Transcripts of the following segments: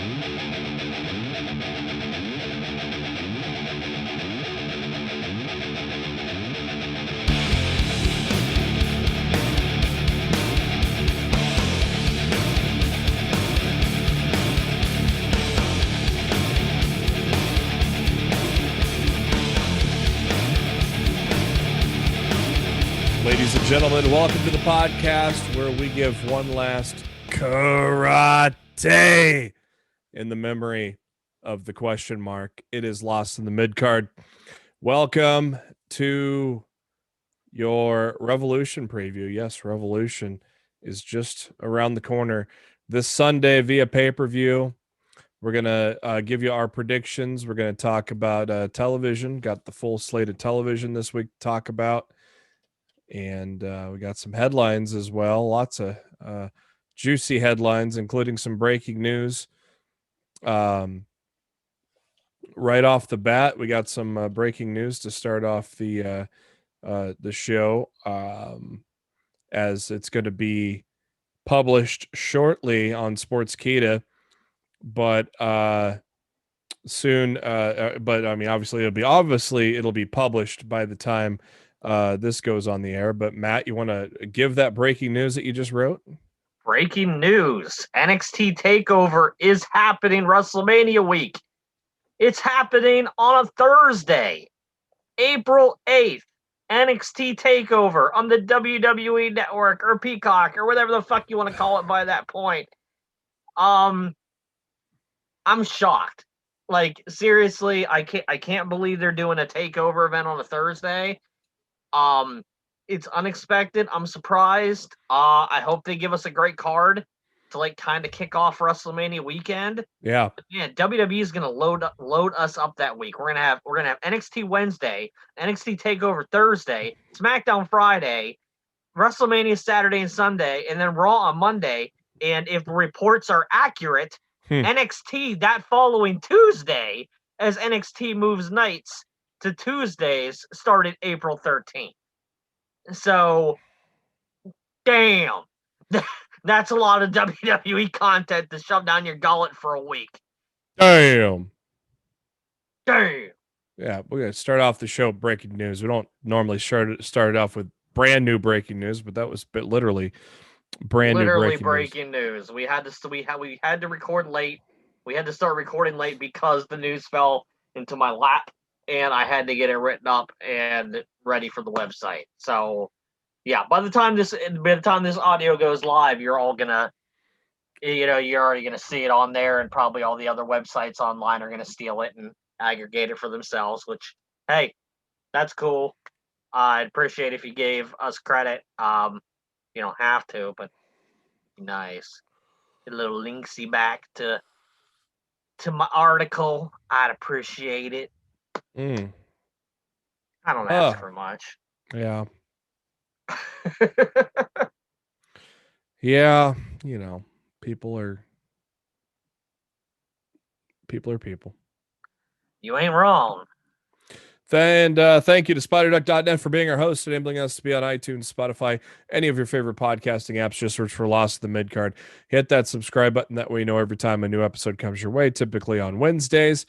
Ladies and gentlemen, welcome to the podcast where we give one last karate in the memory of the question mark. It is Lost in the Midcard. Welcome to your Revolution preview. Yes, Revolution is just around the corner this Sunday via pay-per-view. We're going to give you our predictions. We're going to talk about television. Got the full slate of television this week to talk about. And we got some headlines as well. Lots of juicy headlines, including some breaking news. Right off the bat, we got some breaking news to start off the show, as it's going to be published shortly on Sportskeeda, but soon. But I mean, obviously, it'll be published by the time this goes on the air. But Matt, you want to give that breaking news that you just wrote? Breaking news. NXT Takeover is happening WrestleMania week. It's happening on a Thursday, April 8th. NXT Takeover on the WWE Network or Peacock or whatever the fuck you want to call it by that point. I'm shocked. Like, seriously, I can't believe they're doing a takeover event on a Thursday. It's unexpected. I'm surprised. I hope they give us a great card to like kind of kick off WrestleMania weekend. Yeah. But man, WWE is gonna load us up that week. We're gonna have NXT Wednesday, NXT Takeover Thursday, SmackDown Friday, WrestleMania Saturday and Sunday, and then Raw on Monday. And if the reports are accurate, NXT that following Tuesday, as NXT moves nights to Tuesdays started April 13th. So, damn, that's a lot of WWE content to shove down your gullet for a week. Damn. Yeah, we're going to start off the show breaking news. We don't normally start it off with brand new breaking news, but that was literally new breaking news. We had to record late. We had to start recording late because the news fell into my lap. And I had to get it written up and ready for the website. So, yeah, by the time this audio goes live, you're all gonna, you're already gonna see it on there, and probably all the other websites online are gonna steal it and aggregate it for themselves. Which, hey, that's cool. I'd appreciate if you gave us credit. You don't have to, but nice. Get a little linksy back to my article. I'd appreciate it. I don't ask for much. Yeah. Yeah, people are people. You ain't wrong. And thank you to SpiderDuck.net for being our host, enabling us to be on iTunes, Spotify, any of your favorite podcasting apps. Just search for Lost in the Midcard. Hit that subscribe button. That way you know every time a new episode comes your way, typically on Wednesdays.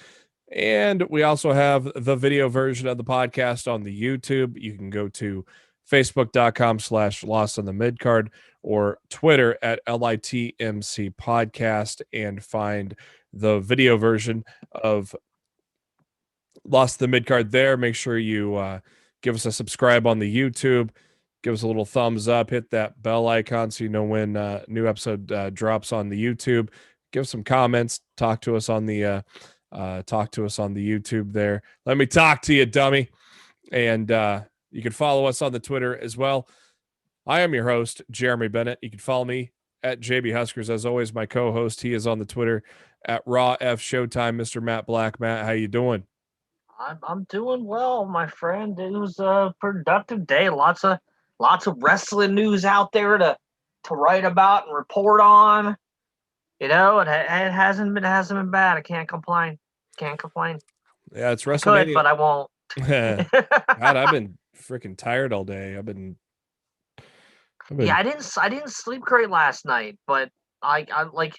And we also have the video version of the podcast on the YouTube. You can go to facebook.com/Lost on the Midcard or Twitter at LITMC podcast and find the video version of Lost in the Midcard there. Make sure you give us a subscribe on the YouTube. Give us a little thumbs up. Hit that bell icon so you know when new episode drops on the YouTube. Give some comments. Talk to us on the YouTube there. Let me talk to you, dummy. And you can follow us on the Twitter as well. I am your host, Jeremy Bennett. You can follow me at JB Huskers. As always, my co-host, he is on the Twitter at Raw F Showtime. Mr. Matt Black. Matt, how you doing? I'm doing well, my friend. It was a productive day. Lots of wrestling news out there to write about and report on. It hasn't been bad. I can't complain. Yeah, it's WrestleMania. I could, but I won't. God, I've been freaking tired all day. Yeah, I didn't sleep great last night, but I like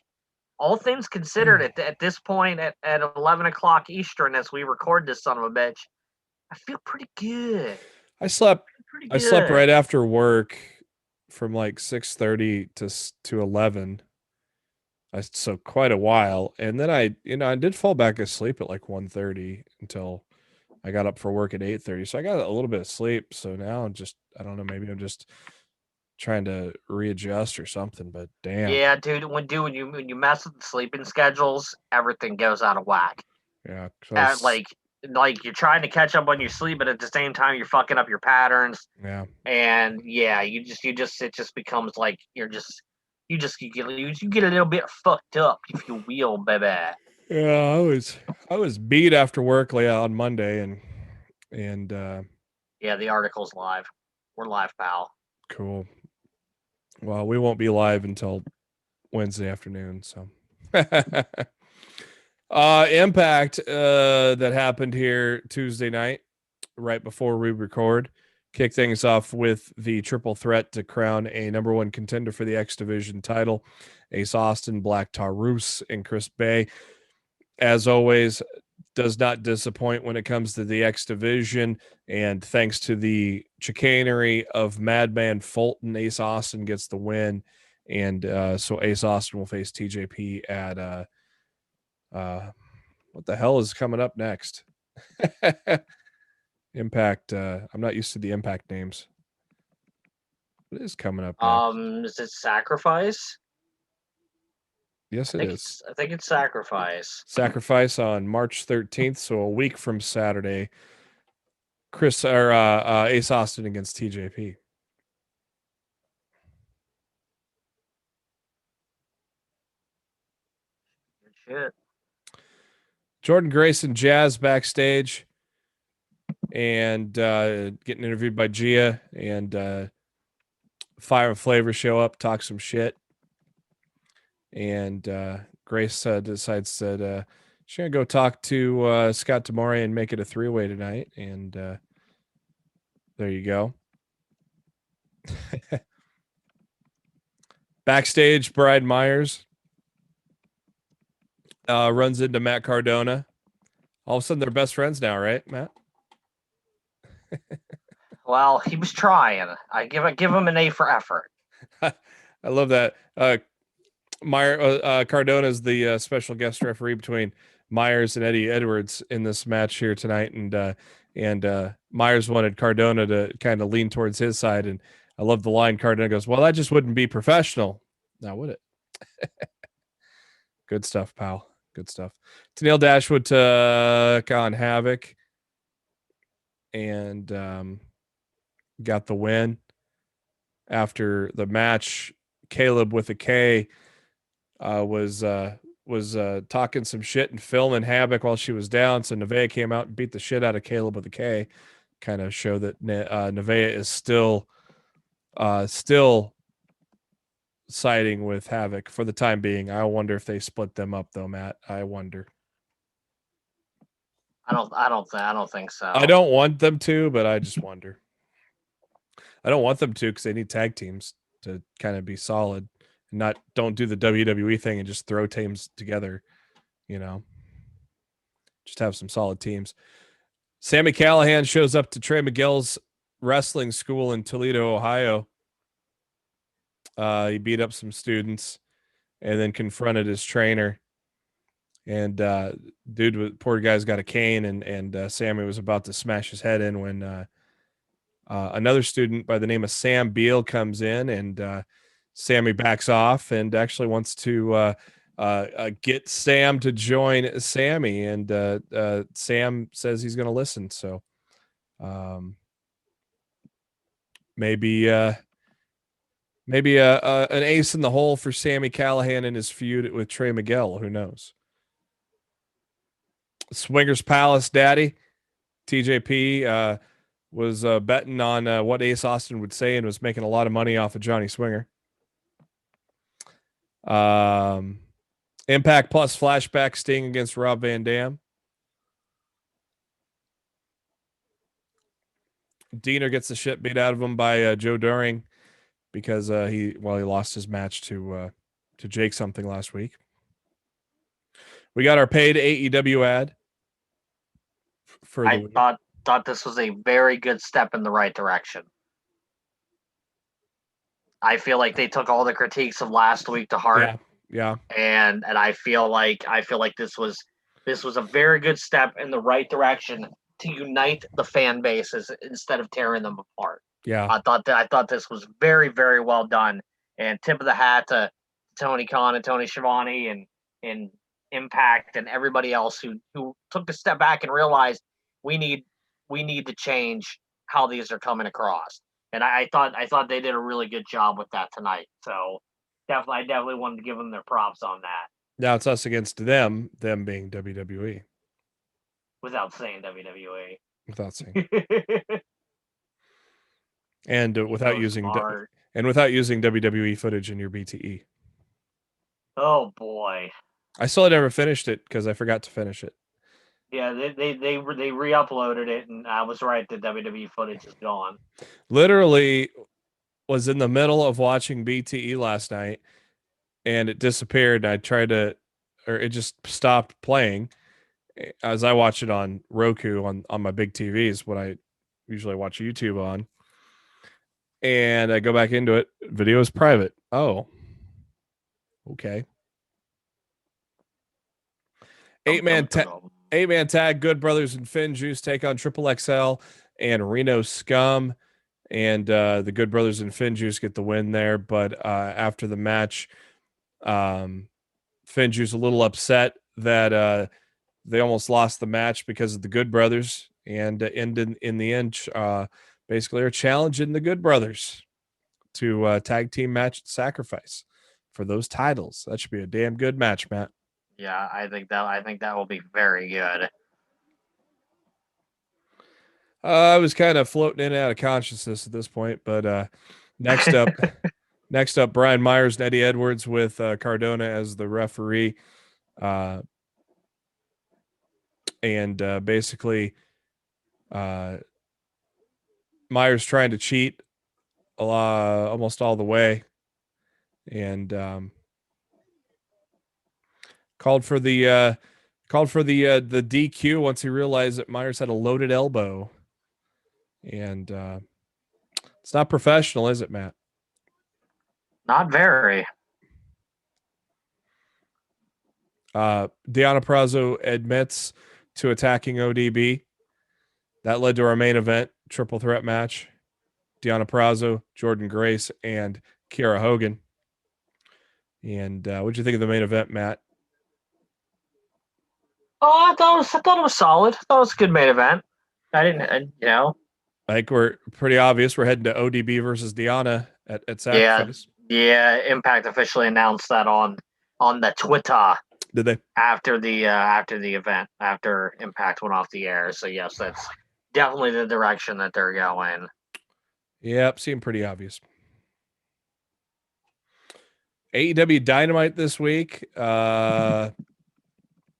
all things considered, at this point at 11 o'clock Eastern, as we record this son of a bitch, I feel pretty good. I slept right after work from like 6:30 to 11. So quite a while, and then I did fall back asleep at like 1:30 until I got up for work at 8:30. So I got a little bit of sleep. So now I don't know, maybe I'm just trying to readjust or something, but damn. Yeah, dude, when you mess with the sleeping schedules, everything goes out of whack. Yeah. Like you're trying to catch up on your sleep, but at the same time you're fucking up your patterns. Yeah. And yeah, it just becomes like you get a little bit fucked up, if you will, baby. Yeah, I was beat after work on Monday and yeah, the article's live. We're live, pal. Cool. Well, we won't be live until Wednesday afternoon, so Impact that happened here Tuesday night, right before we record. Kick things off with the triple threat to crown a number one contender for the X Division title. Ace Austin, Black Taurus, and Chris Bay. As always, does not disappoint when it comes to the X Division. And thanks to the chicanery of Madman Fulton, Ace Austin gets the win. And so Ace Austin will face TJP at what the hell is coming up next? Impact. I'm not used to the Impact names. What is coming up next? Is it Sacrifice? Yes, it is. I think it's Sacrifice. Sacrifice on March 13th, so a week from Saturday. Ace Austin against TJP. Good shit. Jordan Grace and Jazz backstage and getting interviewed by Gia, and Fire and Flavor show up, talk some shit. And Grace decides that she's going to go talk to Scott D'Amore and make it a three-way tonight. And there you go. Backstage, Bride Myers runs into Matt Cardona. All of a sudden, they're best friends now, right, Matt? Well, he was trying. I give him an A for effort. I love that. Cardona is the special guest referee between Myers and Eddie Edwards in this match here tonight, and Myers wanted Cardona to kind of lean towards his side, and I love the line. Cardona goes, "Well, that just wouldn't be professional, now would it?" Good stuff, pal. Good stuff. Tennille Dashwood took on Havoc and got the win. After the match, Caleb with a K was talking some shit and filming Havoc while she was down. So Nevaeh came out and beat the shit out of Caleb with a K. Kind of show that Nevaeh is still siding with Havoc for the time being. I wonder if they split them up though, Matt. I wonder. I don't think so. I don't want them to, but I just wonder. I don't want them to because they need tag teams to kind of be solid and don't do the WWE thing and just throw teams together, just have some solid teams. Sami Callihan shows up to Trey Miguel's wrestling school in Toledo, Ohio. He beat up some students and then confronted his trainer. And poor guy's got a cane, and Sammy was about to smash his head in when another student by the name of Sam Beal comes in, and Sammy backs off and actually wants to get Sam to join Sammy, and Sam says he's going to listen. So maybe an ace in the hole for Sami Callihan in his feud with Trey Miguel. Who knows? Swingers Palace Daddy TJP was betting on what Ace Austin would say and was making a lot of money off of Johnny Swinger. Impact Plus flashback Sting against Rob Van Dam. Diener gets the shit beat out of him by Joe Doering because he lost his match to Jake something last week. We got our paid AEW ad for the I thought this was a very good step in the right direction. I feel like they took all the critiques of last week to heart. Yeah. And I feel like this was a very good step in the right direction to unite the fan bases instead of tearing them apart. Yeah. I thought this was very, very well done. And tip of the hat to Tony Khan and Tony Schiavone and Impact and everybody else who took a step back and realized we need to change how these are coming across. And I thought they did a really good job with that tonight. So I definitely wanted to give them their props on that. Now it's us against them being WWE. Without saying WWE. Without saying. And without using WWE footage in your BTE. Oh boy. I still never finished it because I forgot to finish it. Yeah, they re-uploaded it, and I was right. The WWE footage is gone. Literally was in the middle of watching BTE last night, and it disappeared. I tried to, or it just stopped playing as I watch it on Roku on my big TVs, what I usually watch YouTube on. And I go back into it. Video is private. Oh, okay. Eight-man tag, Good Brothers and Finn Juice take on Triple XL and Reno Scum. And the Good Brothers and Finn Juice get the win there. But after the match, Finn Juice a little upset that they almost lost the match because of the Good Brothers. And in the end, basically are challenging the Good Brothers to tag team match sacrifice for those titles. That should be a damn good match, Matt. Yeah, I think that will be very good. I was kind of floating in and out of consciousness at this point, but next up, Brian Myers and Eddie Edwards with Cardona as the referee, and basically Myers trying to cheat almost all the way, and called for the DQ once he realized that Myers had a loaded elbow. And it's not professional, is it, Matt? Not very. Deonna Purrazzo admits to attacking ODB. That led to our main event, triple threat match. Deonna Purrazzo, Jordan Grace, and Kiera Hogan. And what'd you think of the main event, Matt? Oh, I thought it was solid. I thought it was a good main event. I didn't, I think we're pretty obvious. We're heading to ODB versus Deonna at Sacrifice. Yeah. Impact officially announced that on the Twitter. Did they? After the event, after Impact went off the air. So yes, that's definitely the direction that they're going. Yep, seemed pretty obvious. AEW Dynamite this week.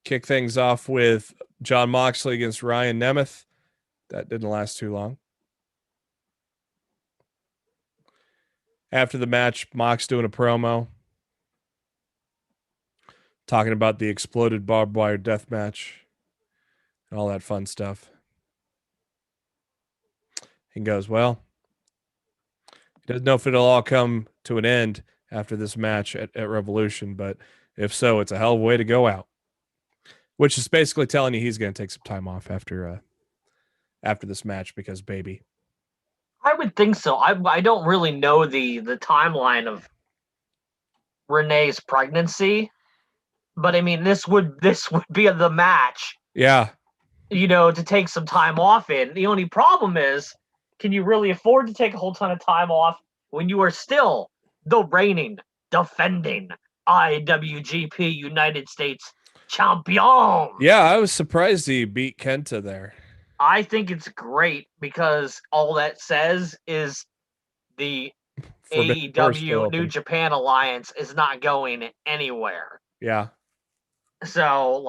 Kick things off with Jon Moxley against Ryan Nemeth. That didn't last too long. After the match, Mox doing a promo, talking about the exploded barbed wire death match and all that fun stuff. He goes, well, he doesn't know if it'll all come to an end after this match at Revolution, but if so, it's a hell of a way to go out. Which is basically telling you he's going to take some time off after this match because baby. I would think so. I don't really know the timeline of Renee's pregnancy, but I mean this would be the match. Yeah. To take some time off in. The only problem is, can you really afford to take a whole ton of time off when you are still the reigning, defending IWGP United States champion? Yeah, I was surprised he beat Kenta there. I think it's great because all that says is the AEW New Japan Alliance is not going anywhere. Yeah. So,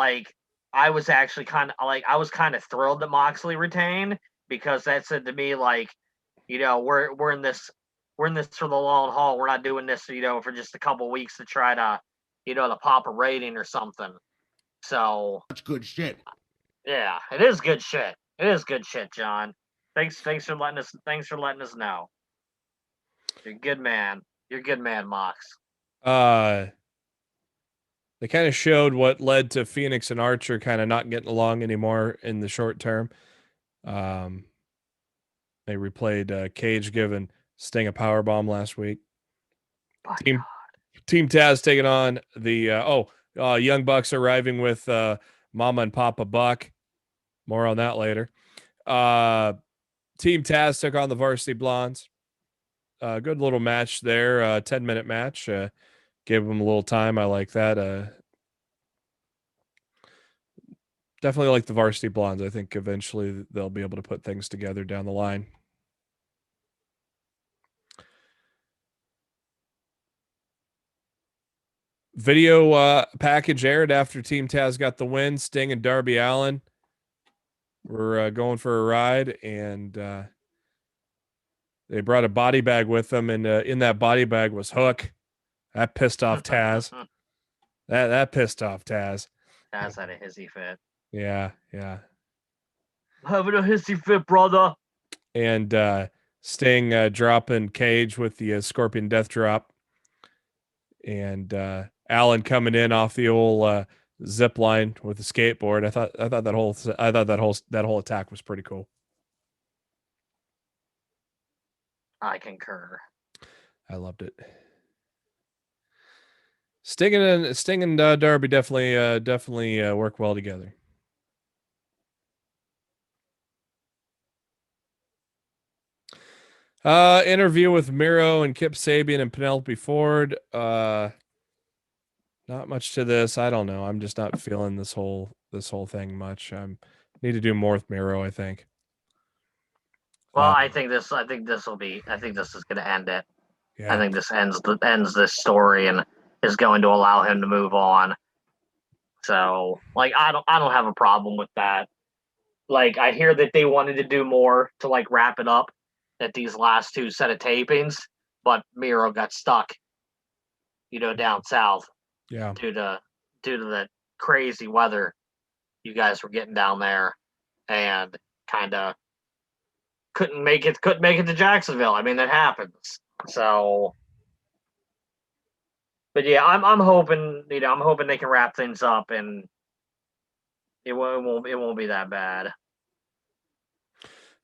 I was actually kind of thrilled that Moxley retained because that said to me, we're in this for the long haul. We're not doing this, for just a couple weeks to try to, to pop a rating or something. So That's good shit. yeah, it is good shit. It is good shit, John. Thanks for letting us know. You're a good man. You're a good man, Mox. They kind of showed what led to Phoenix and Archer kind of not getting along anymore in the short term. They replayed Cage giving Sting a powerbomb last week. Team Taz taking on the Young Bucks arriving with Mama and Papa Buck. More on that later. Team Taz took on the Varsity Blondes. Good little match there. 10-minute match. Gave them a little time. I like that. Definitely like the Varsity Blondes. I think eventually they'll be able to put things together down the line. Video package aired after Team Taz got the win. Sting and Darby Allen were going for a ride, and they brought a body bag with them, and in that body bag was Hook. That pissed off Taz. that pissed off Taz. Taz had a hissy fit. Yeah. Having a hissy fit, brother. And Sting dropping Cage with the Scorpion Death Drop, and Allen coming in off the old zip line with the skateboard. I thought that whole attack was pretty cool. I concur. I loved it. Sting and Darby definitely work well together. Interview with Miro and Kip Sabian and Penelope Ford. Not much to this. I don't know. I'm just not feeling this whole thing much. Need to do more with Miro, I think. Well, I think this is going to end it. Yeah. I think this ends this story and is going to allow him to move on. So, like, I don't have a problem with that. Like, I hear that they wanted to do more to like wrap it up at these last two set of tapings, but Miro got stuck, down south. Yeah. Due to the crazy weather you guys were getting down there, and kind of couldn't make it to Jacksonville. I mean, that happens. So, but yeah, I'm hoping they can wrap things up and it won't be that bad.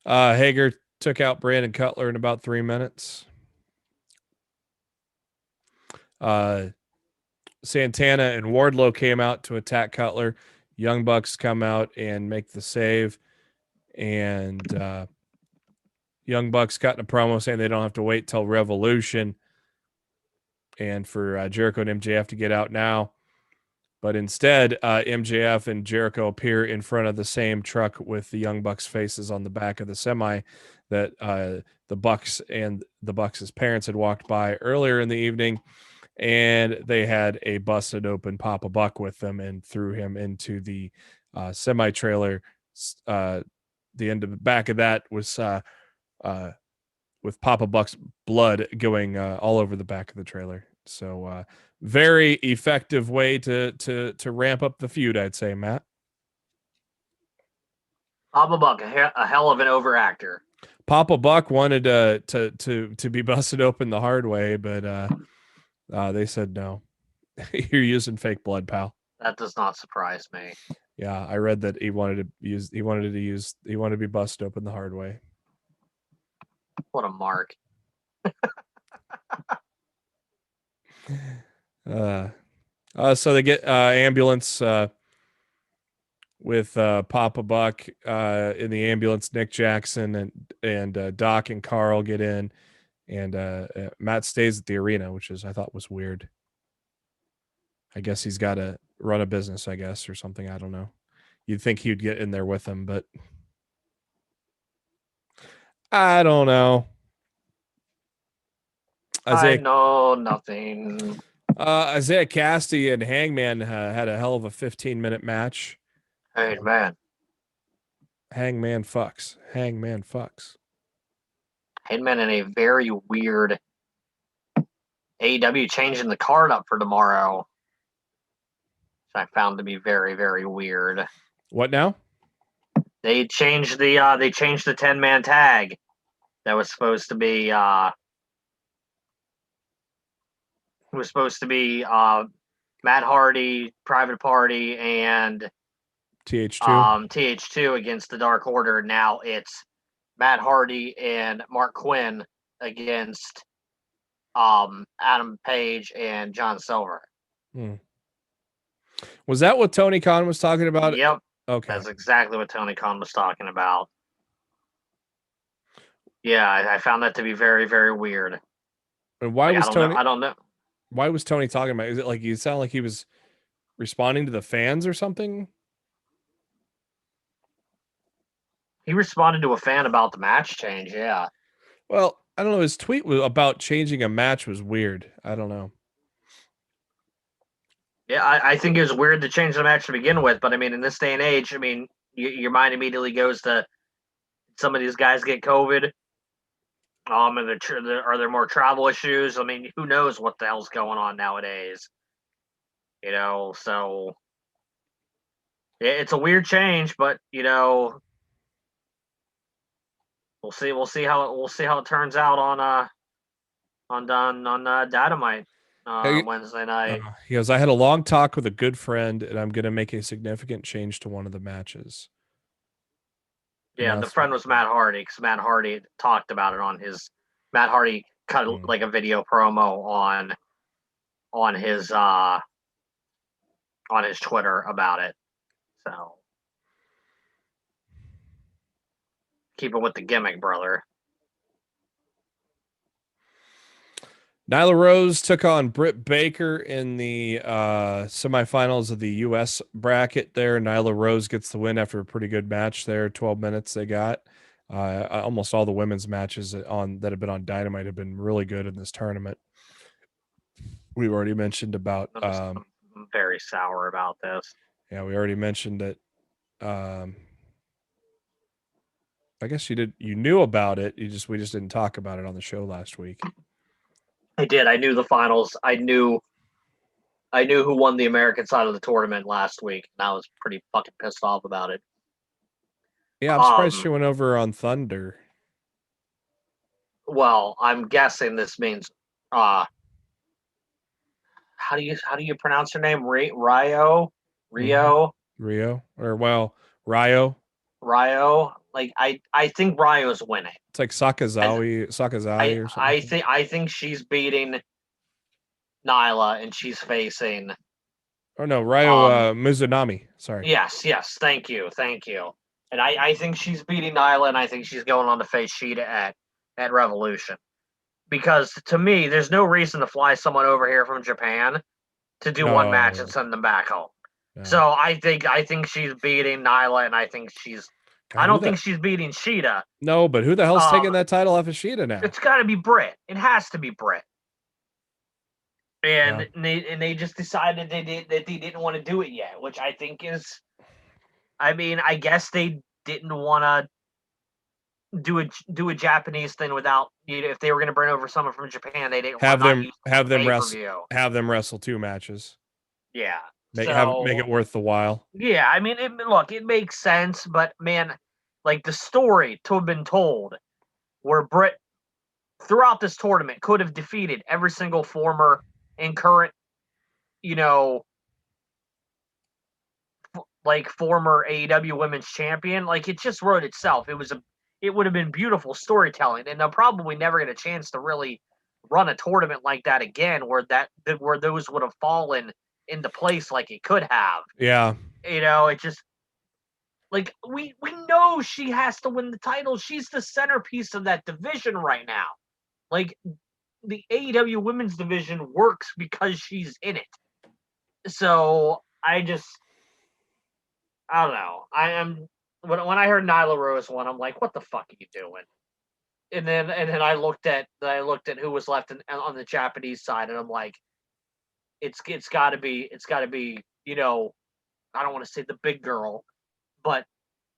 Hager took out Brandon Cutler in about 3 minutes. Santana and Wardlow came out to attack Cutler. Young Bucks come out and make the save, and Young Bucks cut in a promo saying they don't have to wait till Revolution and for Jericho and MJF to get out now. But instead, MJF and Jericho appear in front of the same truck with the Young Bucks faces on the back of the semi that the Bucks and the Bucks' parents had walked by earlier in the evening. And they had a busted open Papa Buck with them and threw him into the semi-trailer. The end of the back of that was with Papa Buck's blood going all over the back of the trailer. So very effective way to ramp up the feud, I'd say, Matt. Papa Buck, a hell of an overactor. Papa Buck wanted to be busted open the hard way, but they said no. You're using fake blood, pal. That does not surprise me. Yeah, I read that he wanted to be busted open the hard way. What a mark. So they get ambulance with Papa Buck in the ambulance. Nick Jackson and Doc and Carl get in, and Matt stays at the arena, which I thought was weird. I guess he's got to run a business, I guess, or something. I don't know. You'd think he'd get in there with them, but I don't know. I know nothing. Isaiah Cassidy and Hangman had a hell of a 15-minute match. Hangman fucks. Hangman in a very weird AEW changing the card up for tomorrow. I found to be very, very weird. What now? They changed the 10-man tag that was supposed to be Matt Hardy, Private Party, and TH2. TH2 against the Dark Order. Now it's Matt Hardy and Mark Quinn against Adam Page and John Silver. Was that what Tony Khan was talking about? Yep. Okay. That's exactly what Tony Khan was talking about. Yeah, I found that to be very, very weird. And why was Tony? I don't know. Why was Tony talking about? Is it like you sound like he was responding to the fans or something? He responded to a fan about the match change. Yeah. Well, I don't know. His tweet about changing a match was weird. I don't know. Yeah, I think it was weird to change the match to begin with, but I mean, in this day and age, I mean, your mind immediately goes to some of these guys get COVID. And are there more travel issues? I mean, who knows what the hell's going on nowadays? So it's a weird change, but we'll see how it turns out on Dynamite Wednesday night. He goes, I had a long talk with a good friend, and I'm going to make a significant change to one of the matches. Yeah, the friend was Matt Hardy, because Matt Hardy talked about it Matt Hardy cut like a video promo on his Twitter about it. So keep it with the gimmick, brother. Nyla Rose took on Britt Baker in the semifinals of the U.S. bracket there. Nyla Rose gets the win after a pretty good match there. 12 minutes they got. Almost all the women's matches that have been on Dynamite have been really good in this tournament. We've already mentioned about... I'm very sour about this. Yeah, we already mentioned that. I guess you knew about it. We just didn't talk about it on the show last week. I did. I knew the finals. I knew who won the American side of the tournament last week, and I was pretty fucking pissed off about it. Yeah, I'm surprised she went over on Thunder. Well, I'm guessing this means how do you pronounce her name? Rio? Rio. Like I think Ryo's winning. It's like Sakazawa or something. I think she's beating Nyla and she's facing. Oh no, Ryo Mizunami. Sorry. Yes. Thank you. And I think she's beating Nyla, and I think she's going on to face Shida at Revolution. Because to me, there's no reason to fly someone over here from Japan to do one match and send them back home. No. So I think she's beating Nyla, and I think she's. God, I don't think she's beating Shida. No, but who the hell's taking that title off of Shida now? It's got to be Britt. It has to be Britt. And they just decided they didn't want to do it yet, which I think is. I mean, I guess they didn't want to do a Japanese thing without. If they were going to bring over someone from Japan, they didn't have them wrestle 2 matches. Yeah. Make it worth the while. Yeah, I mean, it makes sense, but man, like the story to have been told, where Britt throughout this tournament could have defeated every single former and current, like former AEW Women's Champion, like it just wrote itself. It would have been beautiful storytelling, and they'll probably never get a chance to really run a tournament like that again, where those would have fallen into place like it could have. Yeah. It just like we know she has to win the title. She's the centerpiece of that division right now. Like the AEW women's division works because she's in it. So I don't know. When I heard Nyla Rose won, I'm like, what the fuck are you doing? And then I looked at who was left on the Japanese side, and I'm like, it's got to be I don't want to say the big girl, but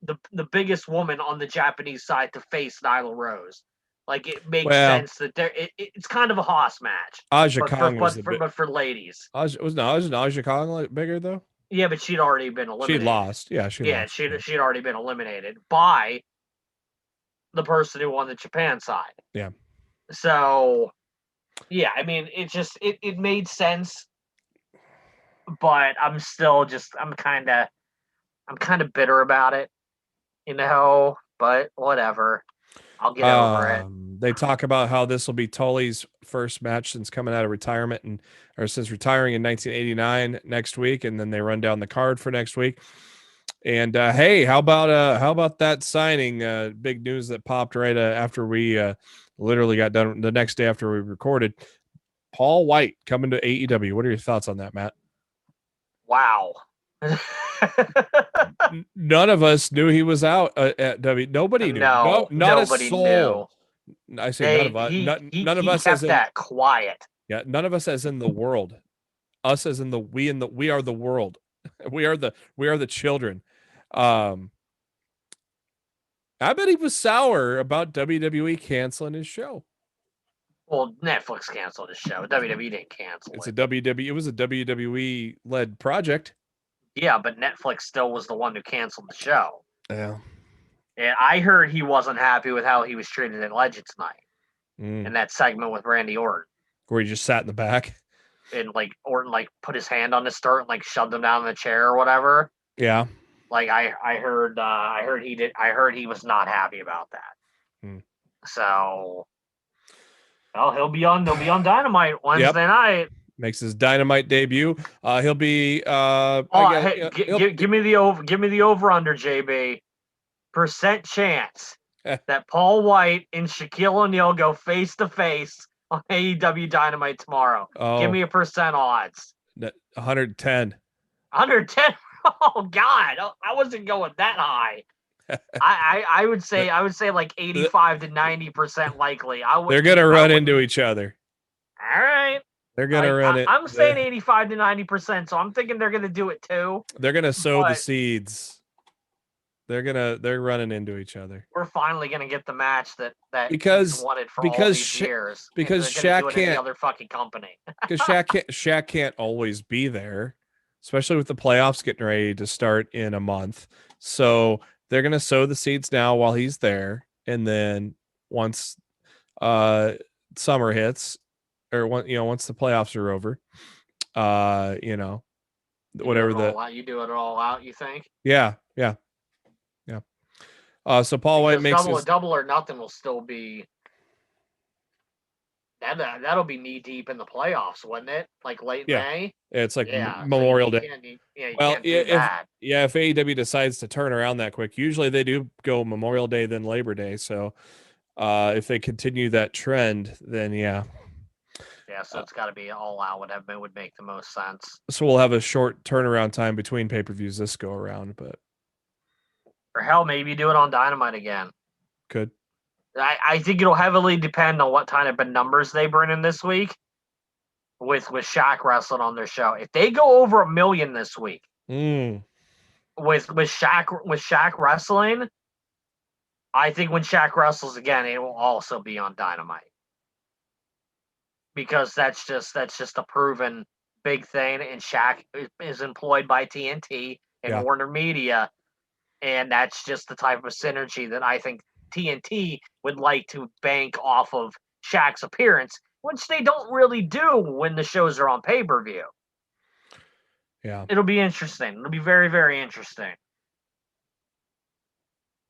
the biggest woman on the Japanese side to face Nyla Rose. Like it makes sense that it's kind of a Haas match. Aja Kong but for ladies. Wasn't Aja Kong bigger though? Yeah, but she'd already been She eliminated. lost. Yeah, she lost. She'd already been eliminated by the person who won the Japan side. Yeah. So, yeah, I mean, it made sense, but I'm still I'm kind of bitter about it, but whatever. I'll get over it. They talk about how this will be Tully's first match since coming out of retirement or since retiring in 1989 next week, and then they run down the card for next week. And hey, how about that signing? Big news that popped right after we literally got done the next day after we recorded. Paul Wight coming to AEW. What are your thoughts on that, Matt? Wow. None of us knew he was out at W. Nobody knew. No, not a soul. Knew. I say none of us. None of us kept that quiet. Yeah, none of us as in the world. Us as in the we are the world. we are the children. I bet he was sour about WWE canceling his show. Well, Netflix canceled his show. WWE didn't cancel it. It was a WWE led project. Yeah, but Netflix still was the one who canceled the show. Yeah. And I heard he wasn't happy with how he was treated at Legends Night. In that segment with Randy Orton. Where he just sat in the back. And Orton put his hand on his throat and shoved him down in the chair or whatever. Yeah. I heard he was not happy about that. So they'll be on Dynamite Wednesday night. Makes his Dynamite debut. He'll be give me the over under, JB. Percent chance that Paul Wight and Shaquille O'Neal go face to face on AEW Dynamite tomorrow. Give me a percent odds. 110. 110. Oh God, I wasn't going that high. I would say 85 to 90% likely. They're gonna run into each other. All right. They're gonna run it. I'm saying 85 to 90%, so I'm thinking they're gonna do it too. They're gonna sow the seeds. They're running into each other. We're finally gonna get the match that because wanted for all these years. Because Shaq can't any other fucking company. Because Shaq can't always be there, especially with the playoffs getting ready to start in a month. So they're gonna sow the seeds now while he's there, and then once summer hits, or once the playoffs are over, you do it all out. You think? Yeah. So Paul Wight makes double or nothing will still be. That'll be knee deep in the playoffs, wouldn't it? Late May. It's Memorial Day. If AEW decides to turn around that quick, usually they do go Memorial Day then Labor Day. So if they continue that trend, then yeah. Yeah, so it's got to be all out. Would make the most sense. So we'll have a short turnaround time between pay-per-views this go around, but. Or hell, maybe do it on Dynamite again. Could. I think it'll heavily depend on what kind of numbers they bring in this week with Shaq wrestling on their show. If they go over 1 million this week with Shaq wrestling, I think when Shaq wrestles again, it will also be on Dynamite. Because that's just a proven big thing, and Shaq is employed by TNT and Warner Media. And that's just the type of synergy that I think TNT would like to bank off of Shaq's appearance, which they don't really do when the shows are on pay-per-view. Yeah. It'll be interesting. It'll be very, very interesting.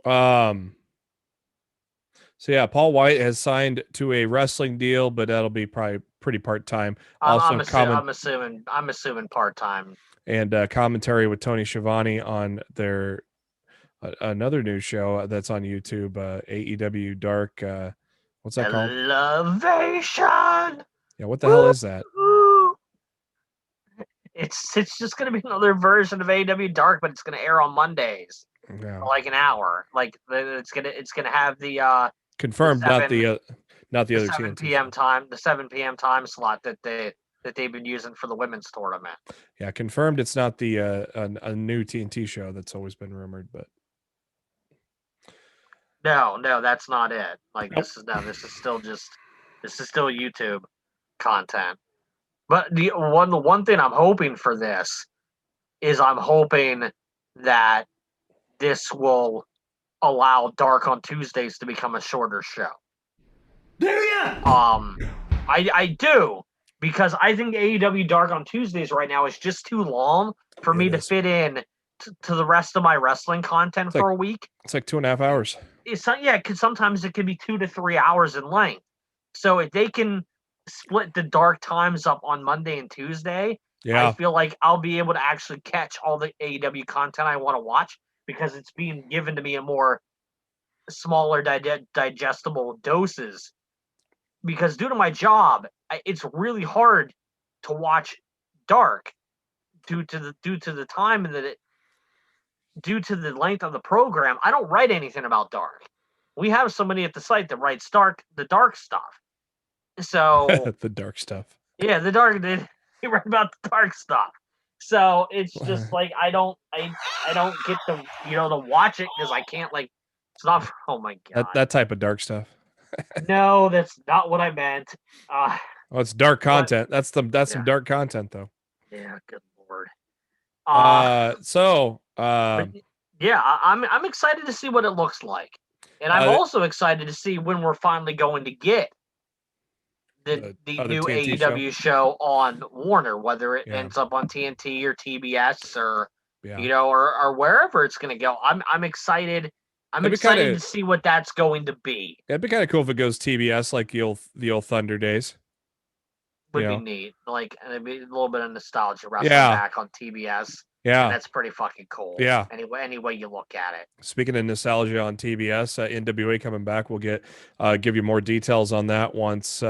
So yeah, Paul Wight has signed to a wrestling deal, but that'll be probably pretty part-time. I'm assuming part-time. And commentary with Tony Schiavone on their another new show that's on YouTube, AEW Dark. What's that called? Elevation. Yeah, what the hell is that? It's just gonna be another version of AEW Dark, but it's gonna air on Mondays. Yeah. For an hour. It's gonna have the confirmed, not the other 7 p.m. time, the 7 p.m. time slot that they've been using for the women's tournament. Yeah, confirmed. It's not the a new TNT show that's always been rumored, but. No, that's not it. This is still YouTube content. But the one thing I'm hoping for this is I'm hoping that this will allow Dark on Tuesdays to become a shorter show. Do ya? I do, because I think AEW Dark on Tuesdays right now is just too long for me to fit in to the rest of my wrestling content for a week. It's like 2.5 hours. Because sometimes it could be 2 to 3 hours in length. So if they can split the Dark times up on Monday and Tuesday, I feel like I'll be able to actually catch all the AEW content I want to watch, because it's being given to me in more smaller digestible doses. Because due to my job, it's really hard to watch Dark due to the time and due to the length of the program. I don't write anything about Dark. We have somebody at the site that writes the dark stuff. So the dark stuff. Yeah, the dark. They write about the dark stuff. So it's just like I don't get to to watch it, because I can't, like, it's not. Oh my god. That type of dark stuff. No, that's not what I meant. It's dark content. That's some dark content though. Yeah, good lord. I'm excited to see what it looks like, and I'm also excited to see when we're finally going to get the new AEW show on Warner, whether it ends up on TNT or TBS or or wherever it's going to go. I'm excited. I'm excited to see what that's going to be. It'd be kind of cool if it goes TBS, like the old Thunder days. Would be neat. Like, and it'd be a little bit of nostalgia wrestling back on TBS. Yeah, and that's pretty fucking cool. Yeah. Any way you look at it. Speaking of nostalgia on TBS, NWA coming back. We'll give you more details on that once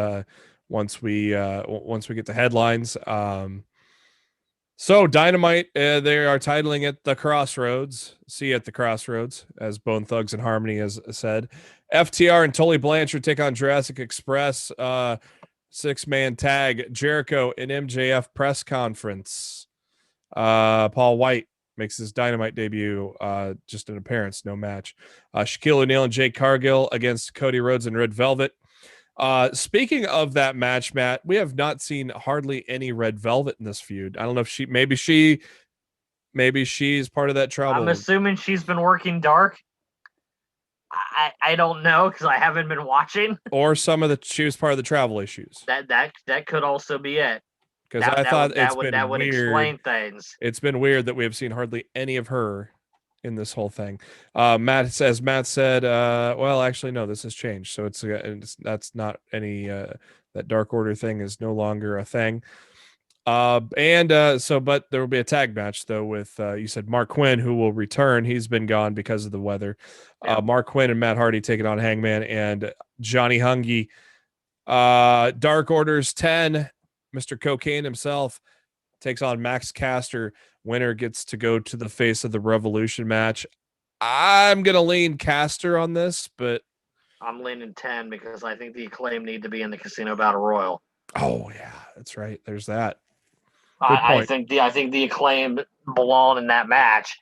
we get the headlines. So Dynamite, they are titling it The Crossroads. See you at the Crossroads, as Bone Thugs and Harmony has said. FTR and Tully Blanchard take on Jurassic Express. 6-man tag. Jericho and MJF press conference. Paul Wight makes his Dynamite debut. Just an appearance, no match. Shaquille O'Neal and Jake Cargill against Cody Rhodes and Red Velvet. Speaking of that match, Matt, we have not seen hardly any Red Velvet in this feud. I don't know if maybe she's part of that trouble. I'm assuming she's been working Dark. I don't know, because I haven't been watching. Or she was part of the travel issues. That could also be it. Because I thought that would explain things. It's been weird that we have seen hardly any of her in this whole thing. Matt said, well, actually, no, this has changed. So that's not any, that Dark Order thing is no longer a thing. But there will be a tag match though with, you said Mark Quinn, who will return. He's been gone because of the weather. Yeah. Mark Quinn and Matt Hardy taking on Hangman and Johnny Hungy. Dark Order's 10, Mr. Cocaine himself takes on Max Caster. Winner gets to go to the Face of the Revolution match. I'm going to lean Caster on this, but I'm leaning 10 because I think the Acclaim need to be in the Casino Battle Royal. Oh yeah, that's right. There's that. I think the Acclaim belong in that match.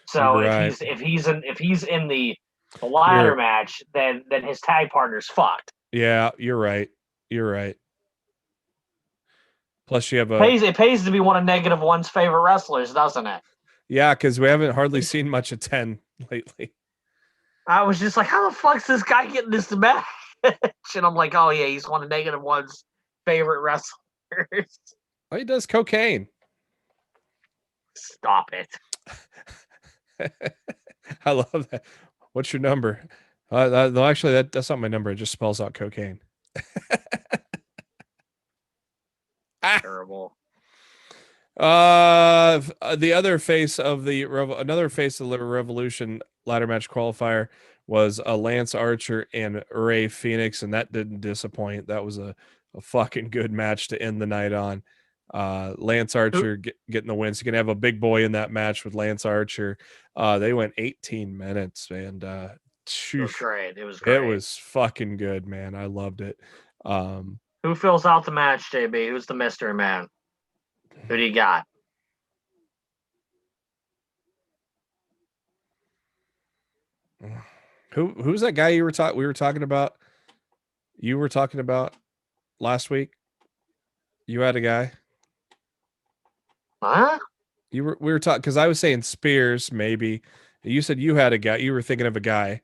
So if he's in the ladder match, then his tag partner's fucked. Yeah, you're right. Plus, you have it pays to be one of -1's favorite wrestlers, doesn't it? Yeah, because we haven't hardly seen much of 10 lately. I was just like, how the fuck's this guy getting this match? And I'm like, oh yeah, he's one of -1's favorite wrestlers. Oh, he does cocaine. Stop it. I love that. What's your number? Actually, that's not my number. It just spells out cocaine. Terrible. The other face of the Revolution ladder match qualifier was Lance Archer and Ray Phoenix, and that didn't disappoint. That was a fucking good match to end the night on. Lance Archer getting the win. So you can have a big boy in that match with Lance Archer. They went 18 minutes, and it was great. It was great. It was fucking good, man. I loved it. Who fills out the match, JB? Who's the mystery man? Who do you got? Who's that guy we were talking about? You were talking about last week? You had a guy? Huh? We were talking because I was saying Spears maybe. You said you had a guy. You were thinking of a guy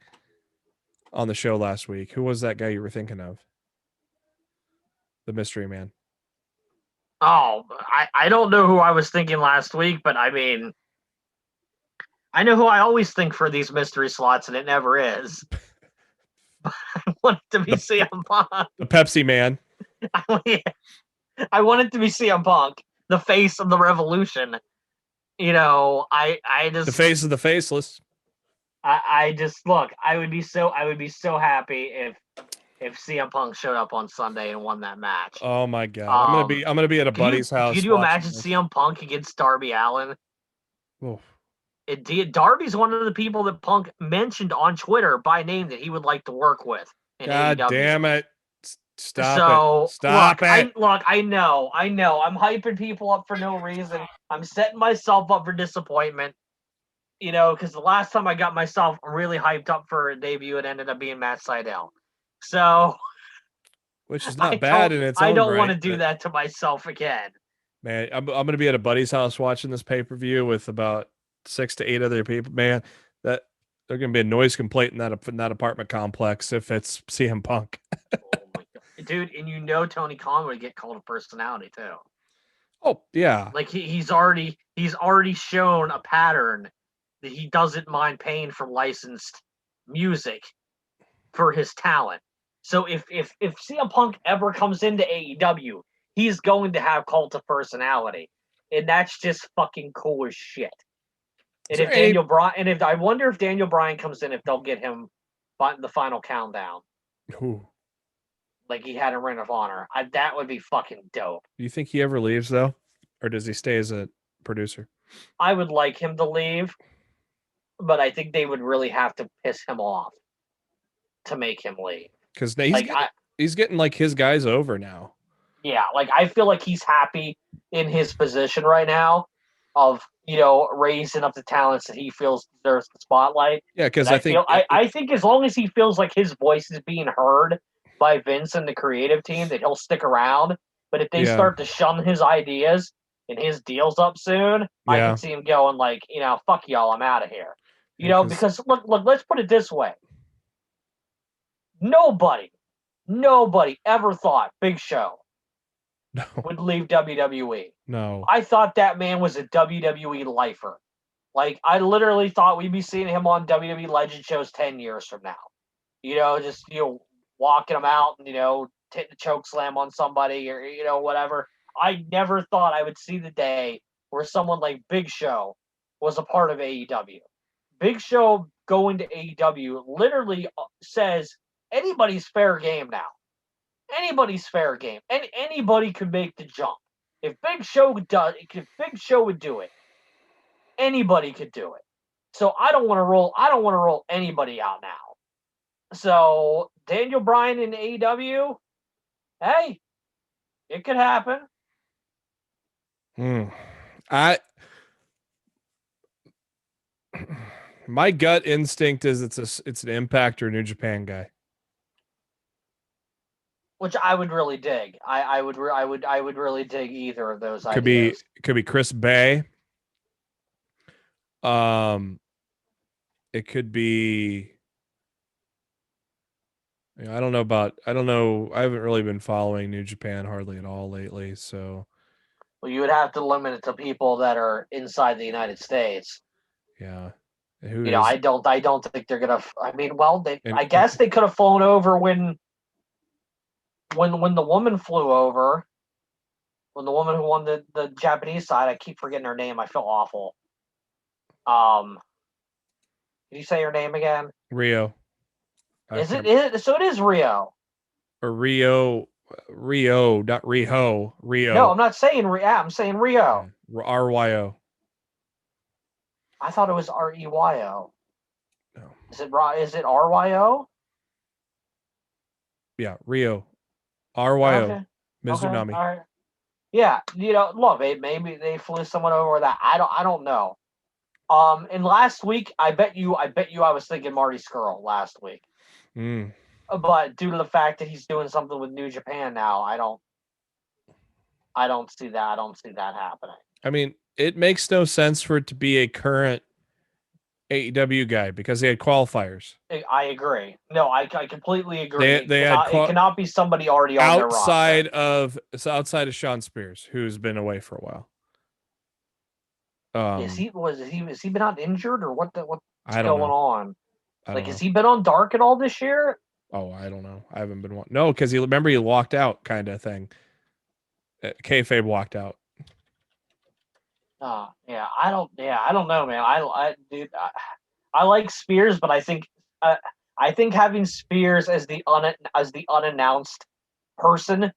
on the show last week. Who was that guy you were thinking of? The mystery man. Oh, I don't know who I was thinking last week, but I mean, I know who I always think for these mystery slots, and it never is. I want it to be CM Punk. The Pepsi man. I want it to be CM Punk, the face of the Revolution. You know, I just the face of the faceless. I just look. I would be so happy if CM Punk showed up on Sunday and won that match. Oh my god! I'm gonna be at a buddy's house. Could you imagine CM Punk against Darby Allen? Oh. Darby's one of the people that Punk mentioned on Twitter by name that he would like to work with. God AEW. Damn it! Stop it! Stop it! I know. I'm hyping people up for no reason. I'm setting myself up for disappointment. You know, because the last time I got myself really hyped up for a debut, it ended up being Matt Sydal. So, which is not bad in its own right. I don't want to do that to myself again. Man, I'm going to be at a buddy's house watching this pay-per-view with about 6 to 8 other people. Man, that they're going to be a noise complaint in that apartment complex if it's CM Punk. Oh my God. Dude, and you know Tony Khan would get called a personality too. Oh yeah, like he's already shown a pattern that he doesn't mind paying for licensed music for his talent. So if CM Punk ever comes into AEW, he's going to have cult of personality, and that's just fucking cool as shit. And I wonder if Daniel Bryan comes in, if they'll get him the final countdown. Ooh. Like he had a Ring of Honor. That would be fucking dope. Do you think he ever leaves though, or does he stay as a producer? I would like him to leave, but I think they would really have to piss him off to make him leave. Because he's getting like his guys over now. Yeah, like I feel like he's happy in his position right now of, you know, raising up the talents that he feels deserves the spotlight. Yeah, because I think as long as he feels like his voice is being heard by Vince and the creative team, that he'll stick around. But if they start to shun his ideas and his deal's up soon, I can see him going like, you know, fuck y'all, I'm out of here. You know, because look, let's put it this way. Nobody ever thought Big Show would leave WWE. No. I thought that man was a WWE lifer. Like, I literally thought we'd be seeing him on WWE Legend shows 10 years from now. You know, just, you know, walking him out and, you know, hitting the choke slam on somebody or, you know, whatever. I never thought I would see the day where someone like Big Show was a part of AEW. Big Show going to AEW literally says anybody's fair game now. Anybody's fair game. And anybody could make the jump. If Big Show would do it, anybody could do it. So I don't want to roll anybody out now. So Daniel Bryan in AEW, hey, it could happen. My gut instinct is it's an Impact or New Japan guy, which I would really dig. I would really dig either of those ideas. Could be Chris Bay. It could be. I don't know. I haven't really been following New Japan hardly at all lately. So, well, you would have to limit it to people that are inside the United States. Yeah. I don't think they're gonna. I mean, well, I guess they could have flown over when the woman flew over. When the woman who won the Japanese side, I keep forgetting her name. I feel awful. Did you say her name again? Rio. Is it? So it is Rio. Or Rio, not Riho. Rio. No, I'm not saying Rio. I'm saying Rio. RYO. I thought it was REYO. No. Is it RYO? Yeah, Rio. RYO. Okay. Mizunami. Okay. All right. Yeah, you know, look, maybe they flew someone over that. I don't know. And last week, I bet you I was thinking Marty Scurll last week. But due to the fact that he's doing something with New Japan now, I don't see that. I don't see that happening. I mean, it makes no sense for it to be a current AEW guy because they had qualifiers. I agree. No, I completely agree. They it cannot be somebody already on their roster. outside of Sean Spears, who's been away for a while. Has he been out injured or what's I don't going know. on? Like, has he been on Dark at all this year? Oh, I don't know. I haven't been no, because he walked out, kind of thing. Kayfabe walked out. Yeah, I don't know, man. I like Spears, but I think having Spears as the unannounced person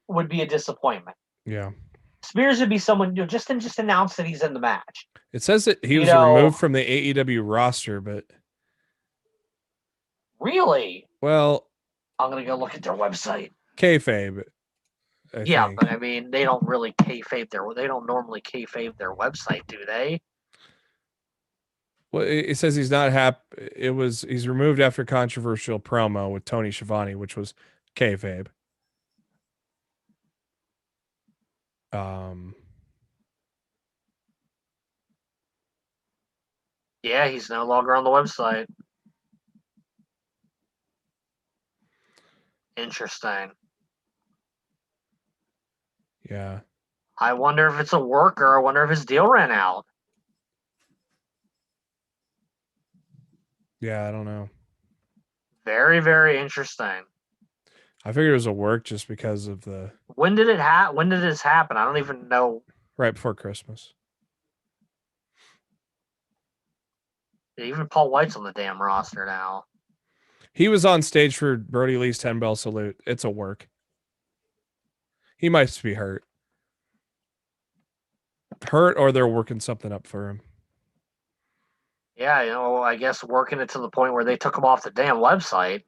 would be a disappointment. Yeah. Spears would be someone just announce that he's in the match. It says that he was removed from the AEW roster, but really? Well, I'm gonna go look at their website. Kayfabe. But I mean, they don't really kayfabe they don't normally kayfabe their website, do they? Well, it says he's not happy. He's removed after controversial promo with Tony Schiavone, which was kayfabe. Yeah, he's no longer on the website. Interesting. Yeah. I wonder if it's a worker. I wonder if his deal ran out. Yeah, I don't know. Very, very interesting. I figured it was a work just because of the. When did this happen? I don't even know. Right before Christmas. Even Paul Wight's on the damn roster now. He was on stage for Brody Lee's 10-bell salute. It's a work. He might be hurt. Or they're working something up for him. Yeah, I guess working it to the point where they took him off the damn website.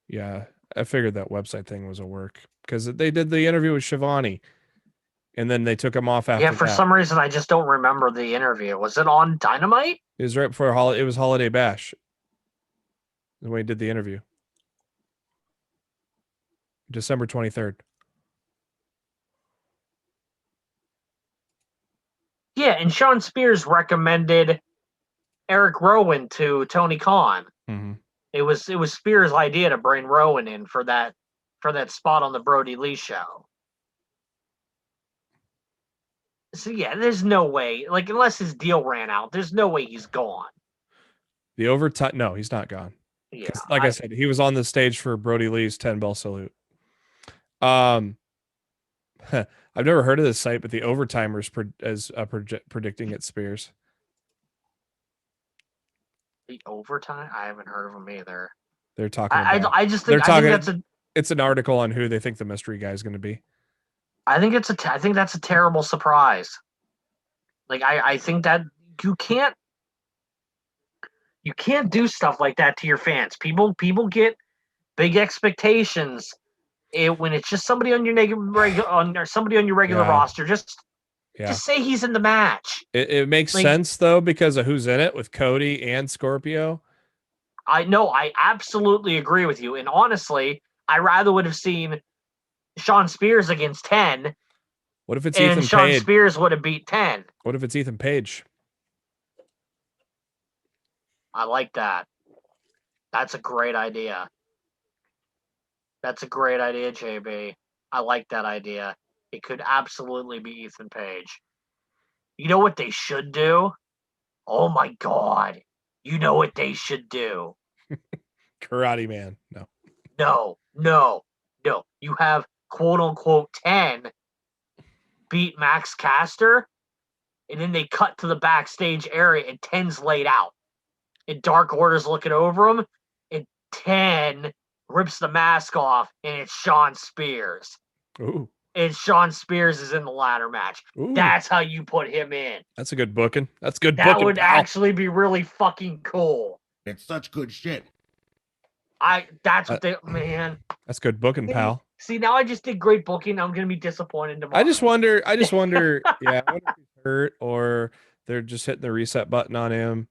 Yeah, I figured that website thing was a work because they did the interview with Schiavone, and then they took him off after. Yeah, for some reason I just don't remember the interview. Was it on Dynamite? It was right before it was Holiday Bash. When we did the interview, December 23rd. Yeah, and Sean Spears recommended Eric Rowan to Tony Khan. Mm-hmm. It was Spears' idea to bring Rowan in for that spot on the Brody Lee show. So yeah, there's no way. Like, unless his deal ran out, there's no way he's gone. The overtime? No, he's not gone. Yeah, like I said, he was on the stage for Brody Lee's 10-bell salute. I've never heard of this site, but the Overtimers predicting it's Spears. The Overtime? I haven't heard of them either. They're talking. I just think it's an article on who they think the mystery guy is going to be. I think that's a terrible surprise. Like I think that you can't do stuff like that to your fans. People get big expectations. When it's just somebody on your regular roster, just say he's in the match. It makes sense though because of who's in it with Cody and Scorpio. I know, I absolutely agree with you. And honestly, I rather would have seen Sean Spears against 10. What if it's Ethan Page? Sean Spears would have beat 10. What if it's Ethan Page? I like that. That's a great idea. That's a great idea, JB. I like that idea. It could absolutely be Ethan Page. You know what they should do? Oh my God. You know what they should do? Karate Man. No. You have quote unquote 10 beat Max Caster, and then they cut to the backstage area and 10's laid out. And Dark Order's looking over him, and 10 rips the mask off, and it's Sean Spears. Ooh. And Sean Spears is in the ladder match. Ooh. That's how you put him in. That's a good booking. That would actually be really fucking cool. It's such good shit. That's what man. That's good booking, pal. See, now I just did great booking. I'm gonna be disappointed tomorrow. I just wonder. Yeah, I wonder if he's hurt or they're just hitting the reset button on him,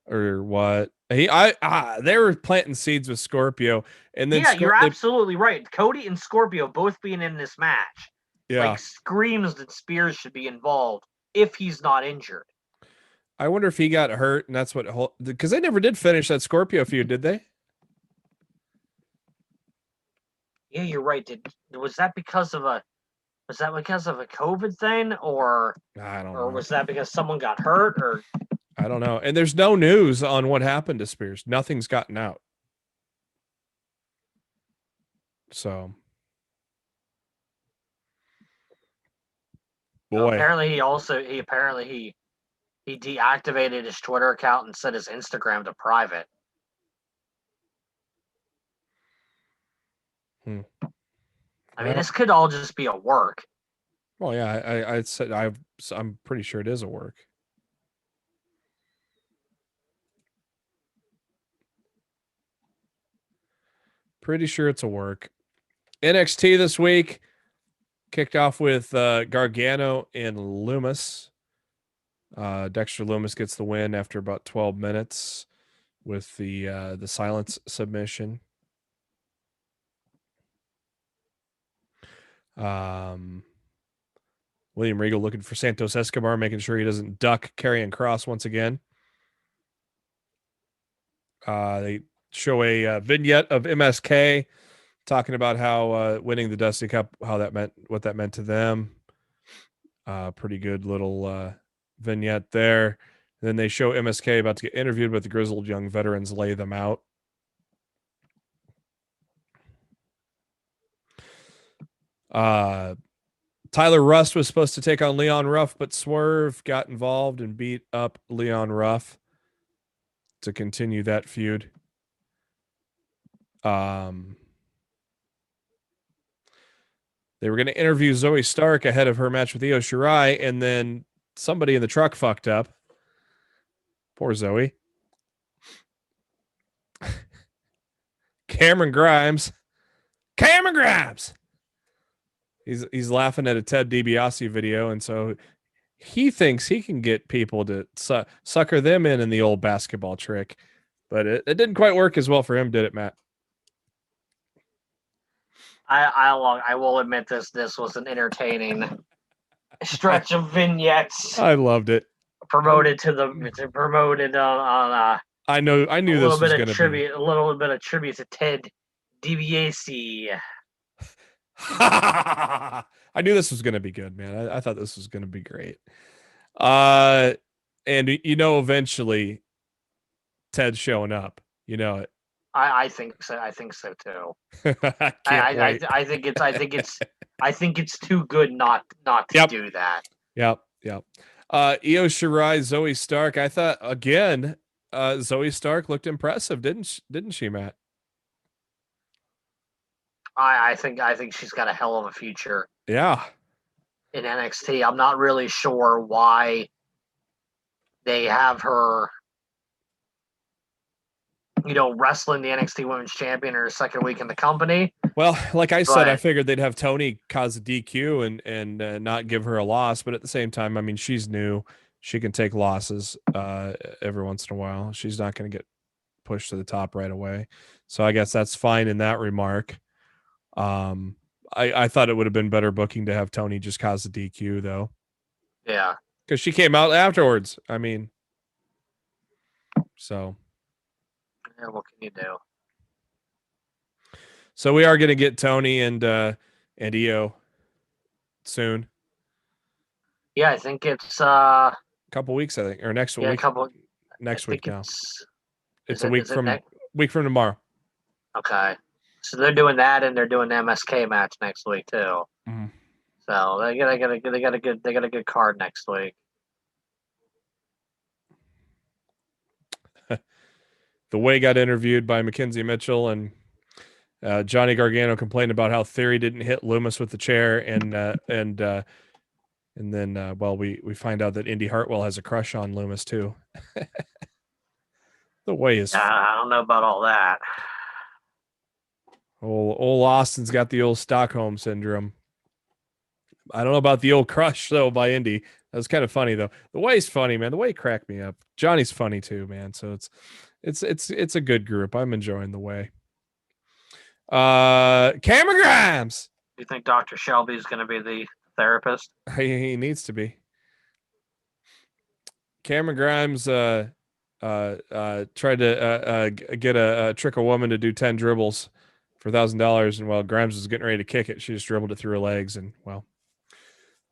or what. They were planting seeds with Scorpio, and then you're absolutely right. Cody and Scorpio both being in this match, like screams that Spears should be involved. if he's not injured. I wonder if he got hurt, and that's what, because they never did finish that Scorpio feud, did they? Yeah, you're right. Was that because of a COVID thing, or I don't know. Or was that because someone got hurt? Or I don't know. And there's no news on what happened to Spears. Nothing's gotten out. So, boy. Apparently he deactivated his Twitter account and set his Instagram to private. I mean, this could all just be a work. Well, yeah, I said I'm pretty sure it is a work. Pretty sure it's a work. NXT this week kicked off with Gargano and Loomis. Dexter Loomis gets the win after about 12 minutes with the silence submission. William Regal looking for Santos Escobar, making sure he doesn't duck Karrion Kross once again. They show a vignette of MSK talking about how winning the Dusty Cup, what that meant to them. Pretty good little vignette there. And then they show MSK about to get interviewed, but the grizzled young veterans lay them out. Tyler Rust was supposed to take on Leon Ruff, but Swerve got involved and beat up Leon Ruff to continue that feud. They were going to interview Zoe Stark ahead of her match with Io Shirai, and then somebody in the truck fucked up. Poor Zoe. Cameron Grimes. He's laughing at a Ted DiBiase video, and so he thinks he can get people to sucker them in the old basketball trick. But it didn't quite work as well for him, did it, Matt? I will admit this was an entertaining stretch of vignettes. I loved it. Promoted on I knew this was going to be a little bit of tribute to Ted DiBiase. I knew this was going to be good, man. I thought this was going to be great. And eventually Ted's showing up. You know it. I think so. I think so too. I think it's too good not to do that. Yep. Io Shirai, Zoe Stark. I thought again, Zoe Stark looked impressive, didn't she, Matt? I think she's got a hell of a future. Yeah. In NXT, I'm not really sure why they have her, wrestling the NXT Women's Champion in her second week in the company. Well, like I said, I figured they'd have Tony cause a DQ and not give her a loss. But at the same time, I mean, she's new. She can take losses every once in a while. She's not going to get pushed to the top right away. So I guess that's fine in that remark. I thought it would have been better booking to have Tony just cause the DQ, though. Yeah. Because she came out afterwards. I mean, so. Yeah, what can you do? So we are going to get Tony and Io soon. Yeah, I think it's a couple weeks, I think, or next week. Next week now. It's a week from tomorrow. Okay, so they're doing that, and they're doing the MSK match next week too. Mm-hmm. So they got a good card next week. The Way got interviewed by Mackenzie Mitchell, and Johnny Gargano complained about how Theory didn't hit Loomis with the chair, and then we find out that Indy Hartwell has a crush on Loomis too. The Way is. I don't know about all that. Old Austin's got the old Stockholm syndrome. I don't know about the old crush though by Indy. That was kind of funny though. The Way's funny, man. The Way cracked me up. Johnny's funny too, man. So it's a good group. I'm enjoying The Way. Cameron Grimes. Do you think Dr. Shelby is going to be the therapist? He needs to be. Cameron Grimes tried to get a trick a woman to do 10 dribbles for $1,000, and while Grimes was getting ready to kick it, she just dribbled it through her legs, and well,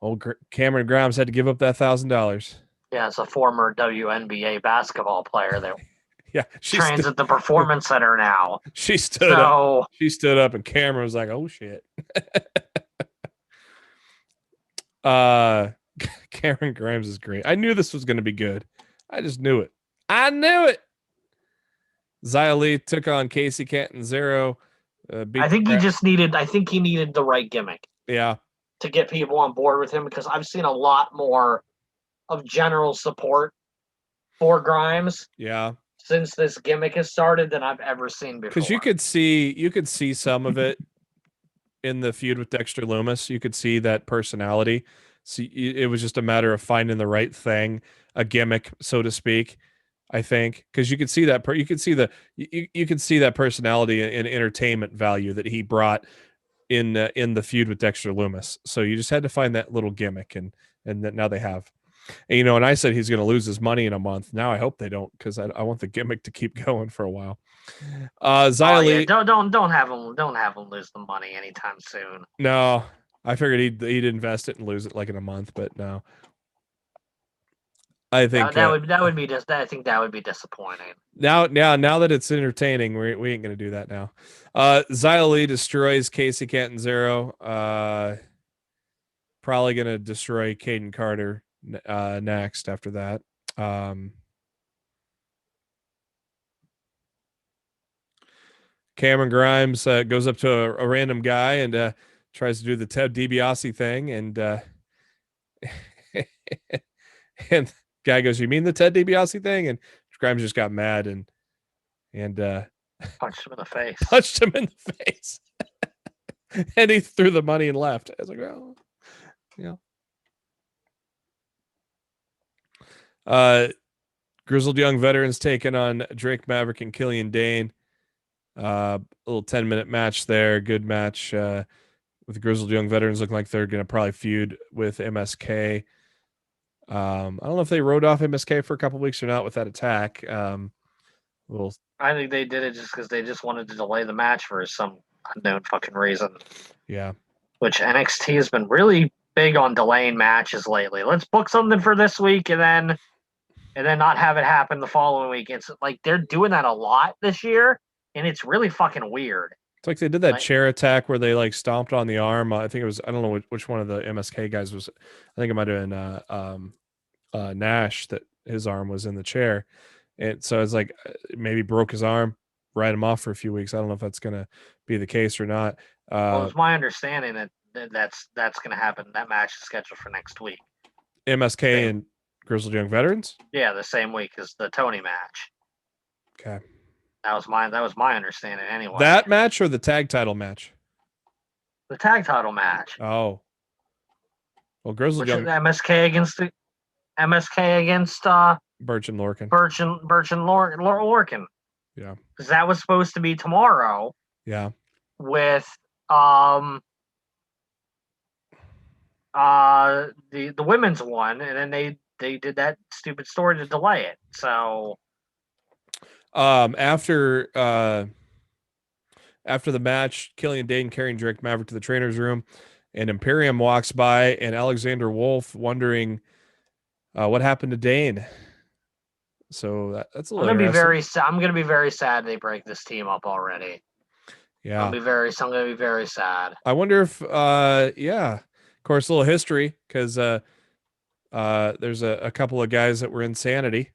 old Cameron Grimes had to give up that $1,000. Yeah, it's a former WNBA basketball player that Yeah, trains at the Performance Center now. She stood up. She stood up, and Cameron was like, "Oh shit." Cameron Grimes is great. I knew this was going to be good. I just knew it. I knew it. Xia Li took on Casey Catanzaro. I think he just needed. I think he needed the right gimmick. Yeah. To get people on board with him, because I've seen a lot more of general support for Grimes. Yeah. Since this gimmick has started than I've ever seen before. Because you could see some of it in the feud with Dexter Lumis. You could see that personality. See, it was just a matter of finding the right thing, a gimmick, so to speak. I think because you could see that you could see that personality and entertainment value that he brought in the feud with Dexter Lumis. So you just had to find that little gimmick, and that now they have. And, and I said he's going to lose his money in a month. Now I hope they don't, because I want the gimmick to keep going for a while. Xia Li, don't have him lose the money anytime soon. No, I figured he'd invest it and lose it like in a month, but no. I think that would be just. I think that would be disappointing. Now that it's entertaining, we ain't going to do that now. Xia Li destroys Casey Catanzaro. Probably going to destroy Caden Carter next after that. Cameron Grimes goes up to a random guy and tries to do the Ted DiBiase thing, and and guy goes, "You mean the Ted DiBiase thing?" And Grimes just got mad and punched him in the face. Punched him in the face, and he threw the money and left. I was like, "Well, Grizzled Young Veterans taking on Drake Maverick and Killian Dane. A little 10-minute match there. Good match with the Grizzled Young Veterans looking like they're going to probably feud with MSK. I don't know if they rode off MSK for a couple weeks or not with that attack. I think they did it just because they just wanted to delay the match for some unknown fucking reason. Yeah. Which NXT has been really big on delaying matches lately. Let's book something for this week and then not have it happen the following week. It's like they're doing that a lot this year, and it's really fucking weird. It's like they did that chair attack where they like stomped on the arm. I think it was, I don't know which one of the MSK guys was. I think it might have been Nash, that his arm was in the chair. And so it's like maybe broke his arm, write him off for a few weeks. I don't know if that's going to be the case or not. Well, it's my understanding that that's going to happen. That match is scheduled for next week. MSK and Grizzled Young Veterans? Yeah, the same week as the Tony match. Okay. That was my understanding anyway. That match or the tag title match? The tag title match. Oh. Well, Grizzled Young MSK against Birch and Lorcan. Birch and Lorcan. Yeah. Because that was supposed to be tomorrow. Yeah. With the women's one, and then they did that stupid story to delay it. So after the match, Killian Dane carrying Drake Maverick to the trainer's room, and Imperium walks by, and Alexander Wolf wondering what happened to Dane. So that's a little. I'm gonna be very sad they break this team up already. Yeah, I'm gonna be very sad. I wonder if of course, a little history, because there's a couple of guys that were in Sanity.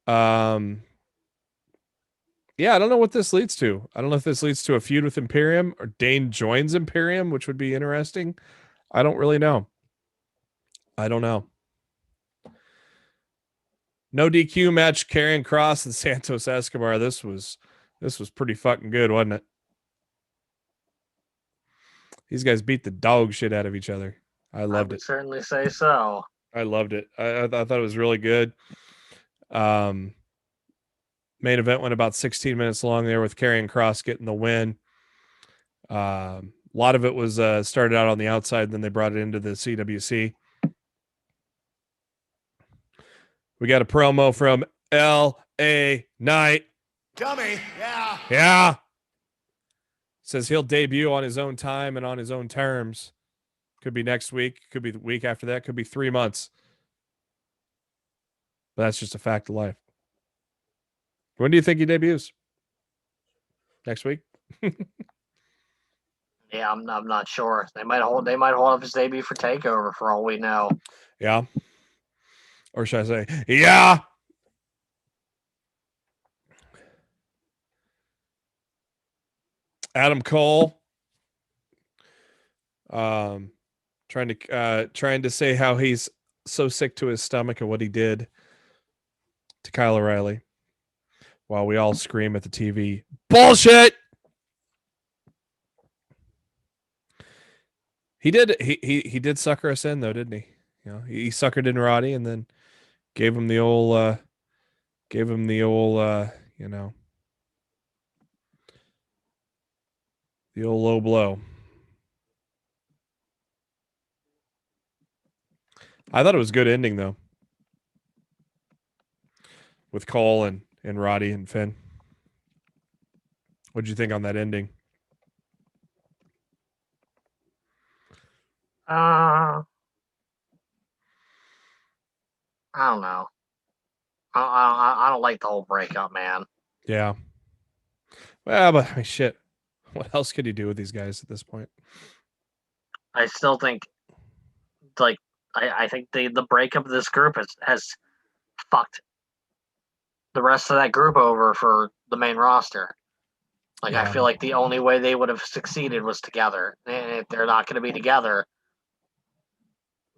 I don't know what this leads to. I don't know if this leads to a feud with Imperium or Dane joins Imperium, which would be interesting. I don't really know. I don't know. No DQ match, Karrion Kross and Santos Escobar. This was pretty fucking good, wasn't it? These guys beat the dog shit out of each other. I loved it. Certainly say so. I loved it. I thought it was really good. Main event went about 16 minutes long there with Karrion Kross getting the win. A lot of it was started out on the outside, then they brought it into the CWC. We got a promo from L.A. Knight. Dummy. Yeah. Yeah. Says he'll debut on his own time and on his own terms. Could be next week. Could be the week after that. Could be 3 months. But that's just a fact of life. When do you think he debuts? Next week? Yeah, I'm not sure. They might hold up his debut for Takeover for all we know. Yeah. Or should I say, yeah. Adam Cole. Trying to say how he's so sick to his stomach and what he did to Kyle O'Reilly, while we all scream at the TV, bullshit. He did sucker us in though, didn't he? You know, he suckered in Roddy and then gave him the old you know, the old low blow. I thought it was a good ending though, with Cole and Roddy and Finn. What'd you think on that ending? I don't know. I don't like the whole breakup, man. Yeah. Well, but I mean, shit. What else could you do with these guys at this point? I still think, like, I think the breakup of this group has fucked the rest of that group over for the main roster. Like, Yeah. I feel like the only way they would have succeeded was together. And if they're not going to be together,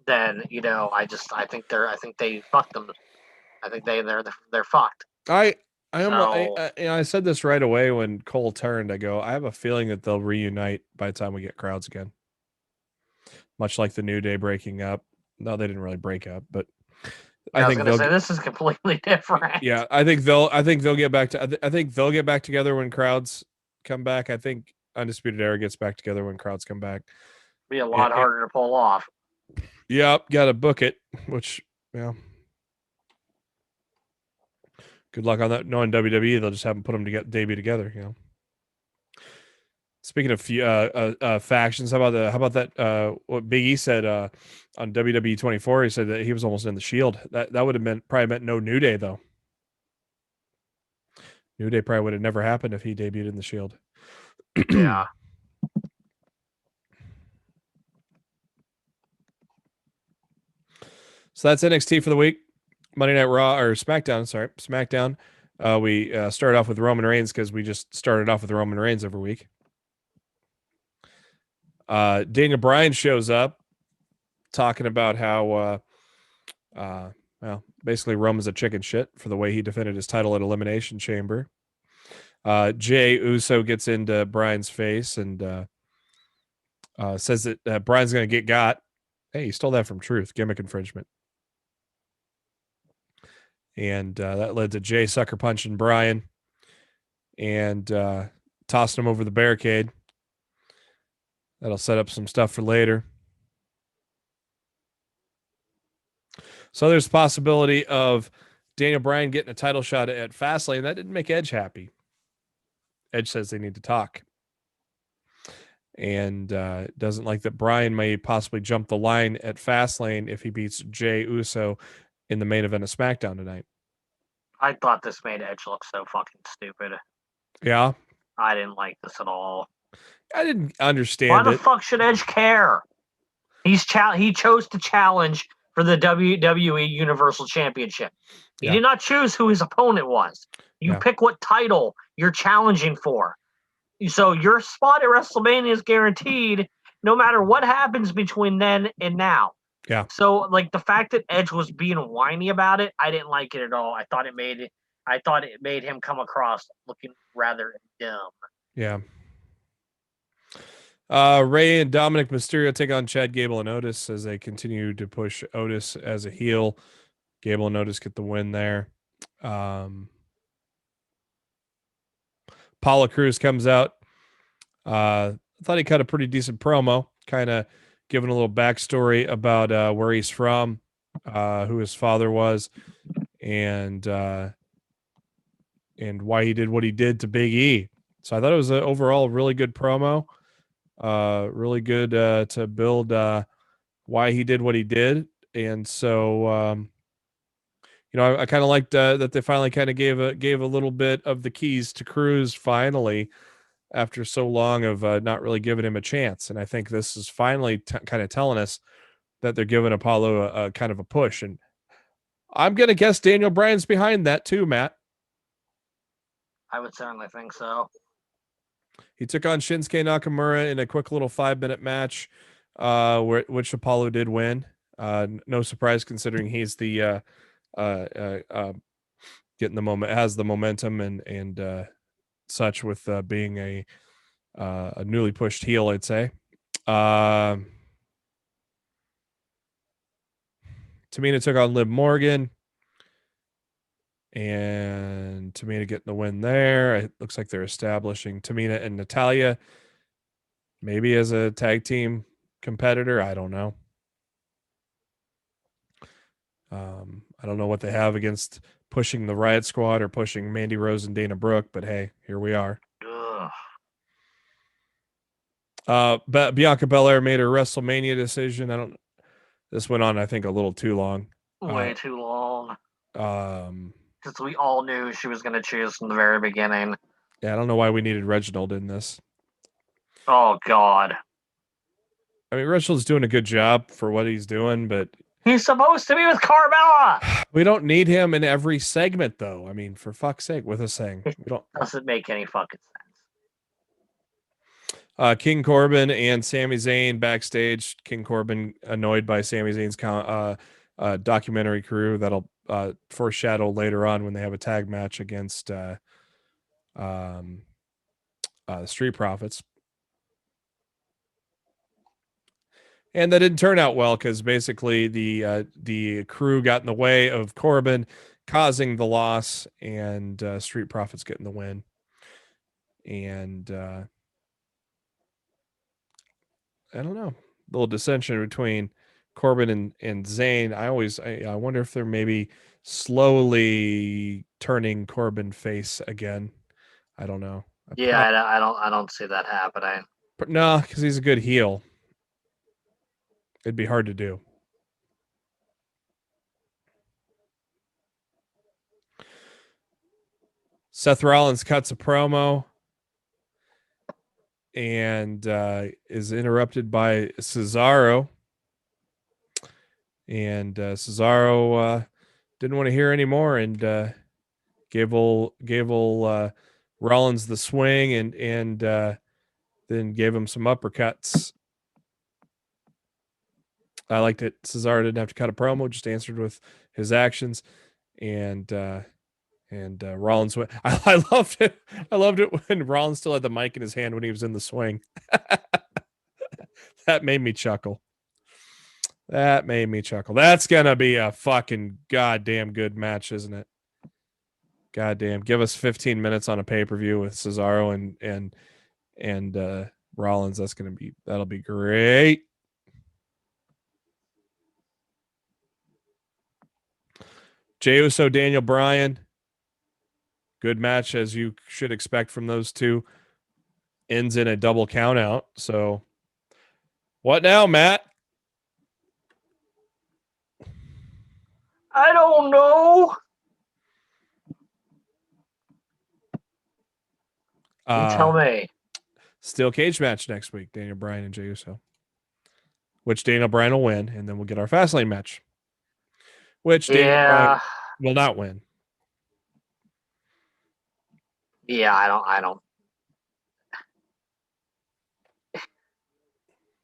then, you know, I think they fucked them. I think they're fucked. I said this right away when Cole turned. I go, I have a feeling that they'll reunite by the time we get crowds again. Much like the New Day breaking up. No, they didn't really break up, but I was going to say this is completely different. Yeah, I think they'll get back to. I think they'll get back together when crowds come back. I think Undisputed Era gets back together when crowds come back. Be a lot harder to pull off. Yep, got to book it. Which, yeah. Good luck on that. Knowing WWE, they'll just have them put them to debut together. You know. Speaking of factions, how about that? What Big E said on WWE 24, he said that he was almost in the Shield. That would have probably meant no New Day though. New Day probably would have never happened if he debuted in the Shield. Yeah. So that's NXT for the week. Monday Night Raw or SmackDown. Sorry, SmackDown. We started off with Roman Reigns because we just started off with Roman Reigns every week. Daniel Bryan shows up talking about how, well, basically Roman's a chicken shit for the way he defended his title at Elimination Chamber. Jey Uso gets into Bryan's face and says that Bryan's going to get got. Hey, you stole that from Truth. Gimmick infringement. And that led to Jey sucker punching Bryan and tossing him over the barricade. That'll set up some stuff for later. So there's a possibility of Daniel Bryan getting a title shot at Fastlane. That didn't make Edge happy. Edge says they need to talk. And doesn't like that Bryan may possibly jump the line at Fastlane if he beats Jey Uso in the main event of SmackDown tonight. I thought this made Edge look so fucking stupid. Yeah? I didn't like this at all. I didn't understand Why the fuck should Edge care? He chose to challenge for the WWE Universal Championship. He did not choose who his opponent was. You pick what title you're challenging for. So your spot at WrestleMania is guaranteed no matter what happens between then and now. Yeah. So like the fact that Edge was being whiny about it, I didn't like it at all. I thought it made him come across looking rather dumb. Yeah. Ray and Dominic Mysterio take on Chad Gable and Otis as they continue to push Otis as a heel. Gable and Otis get the win there. Paula Cruz comes out. I thought he cut a pretty decent promo, kind of giving a little backstory about where he's from, who his father was, and why he did what he did to Big E. So I thought it was an overall really good promo. Really good to build why he did what he did. And so, I kind of liked that they finally kind of gave a little bit of the keys to Cruz finally after so long of not really giving him a chance. And I think this is finally kind of telling us that they're giving Apollo a kind of a push. And I'm going to guess Daniel Bryan's behind that too, Matt. I would certainly think so. He took on Shinsuke Nakamura in a quick little 5-minute match, which Apollo did win. No surprise considering he's the getting the moment, has the momentum and such with being a newly pushed heel, I'd say. Tamina took on Liv Morgan, and Tamina getting the win there. It looks like they're establishing Tamina and Natalya maybe as a tag team competitor. I don't know. I don't know what they have against pushing the Riot Squad or pushing Mandy Rose and Dana Brooke, but hey, here we are. But Bianca Belair made her WrestleMania decision. This went on, I think, a little too long. Way too long. Because we all knew she was going to choose from the very beginning. Yeah, I don't know why we needed Reginald in this. Oh, God. I mean, Reginald's doing a good job for what he's doing, but he's supposed to be with Carmella. We don't need him in every segment, though. I mean, for fuck's sake, with us saying we don't. Doesn't make any fucking sense. King Corbin and Sami Zayn backstage. King Corbin annoyed by Sami Zayn's documentary crew that'll foreshadow later on when they have a tag match against Street Profits. And that didn't turn out well because basically the crew got in the way of Corbin, causing the loss, and Street Profits getting the win. And I don't know, a little dissension between Corbin and Zayn. I wonder if they're maybe slowly turning Corbin face again. I don't know. I don't see that happening. But no, because he's a good heel. It'd be hard to do. Seth Rollins cuts a promo and is interrupted by Cesaro. And Cesaro didn't want to hear anymore and gave Rollins the swing and then gave him some uppercuts. I liked it. Cesaro didn't have to cut a promo, just answered with his actions. And Rollins went. I loved it. I loved it when Rollins still had the mic in his hand when he was in the swing. That made me chuckle. That's gonna be a fucking goddamn good match, isn't it? Goddamn. Give us 15 minutes on a pay-per-view with Cesaro and Rollins. That'll be great. Jey Uso, Daniel Bryan. Good match, as you should expect from those two. Ends in a double count out. So, what now, Matt? I don't know. You tell me. Steel cage match next week, Daniel Bryan and Jey Uso. Which Daniel Bryan will win, and then we'll get our Fastlane match. Which Daniel Bryan will not win. Yeah, I don't.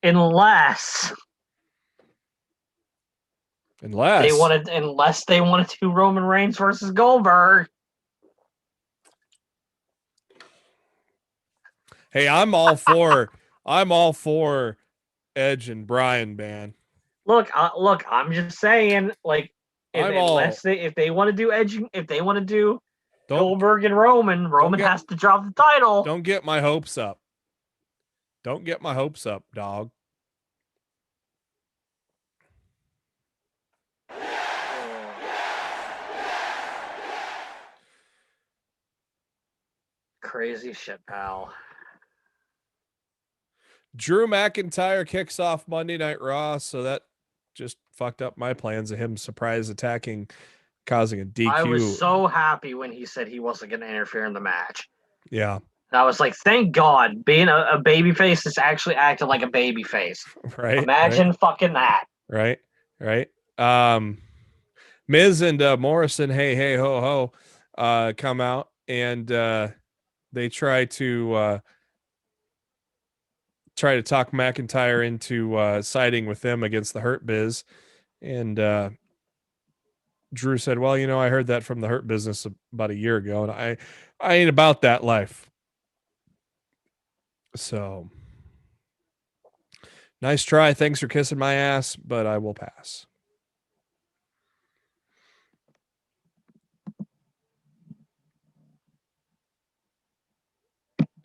Unless they wanted to do Roman Reigns versus Goldberg. Hey, I'm all for Edge and Bryan, man. Look, I'm just saying, like, if they want to do Edge, if they want to do Goldberg and Roman has to drop the title. Don't get my hopes up. Dog. crazy shit, pal. Drew McIntyre kicks off Monday Night Raw, so that just fucked up my plans of him surprise attacking, causing a DQ. I was so happy when he said he wasn't going to interfere in the match. Yeah. And I was like, thank God, being a babyface is actually acting like a babyface. Right. Imagine fucking that. Right. Miz and Morrison, hey ho ho, come out and they try to talk McIntyre into siding with them against the Hurt Biz, and Drew said, "Well, I heard that from the Hurt Business about a year ago, and I ain't about that life." So, nice try. Thanks for kissing my ass, but I will pass.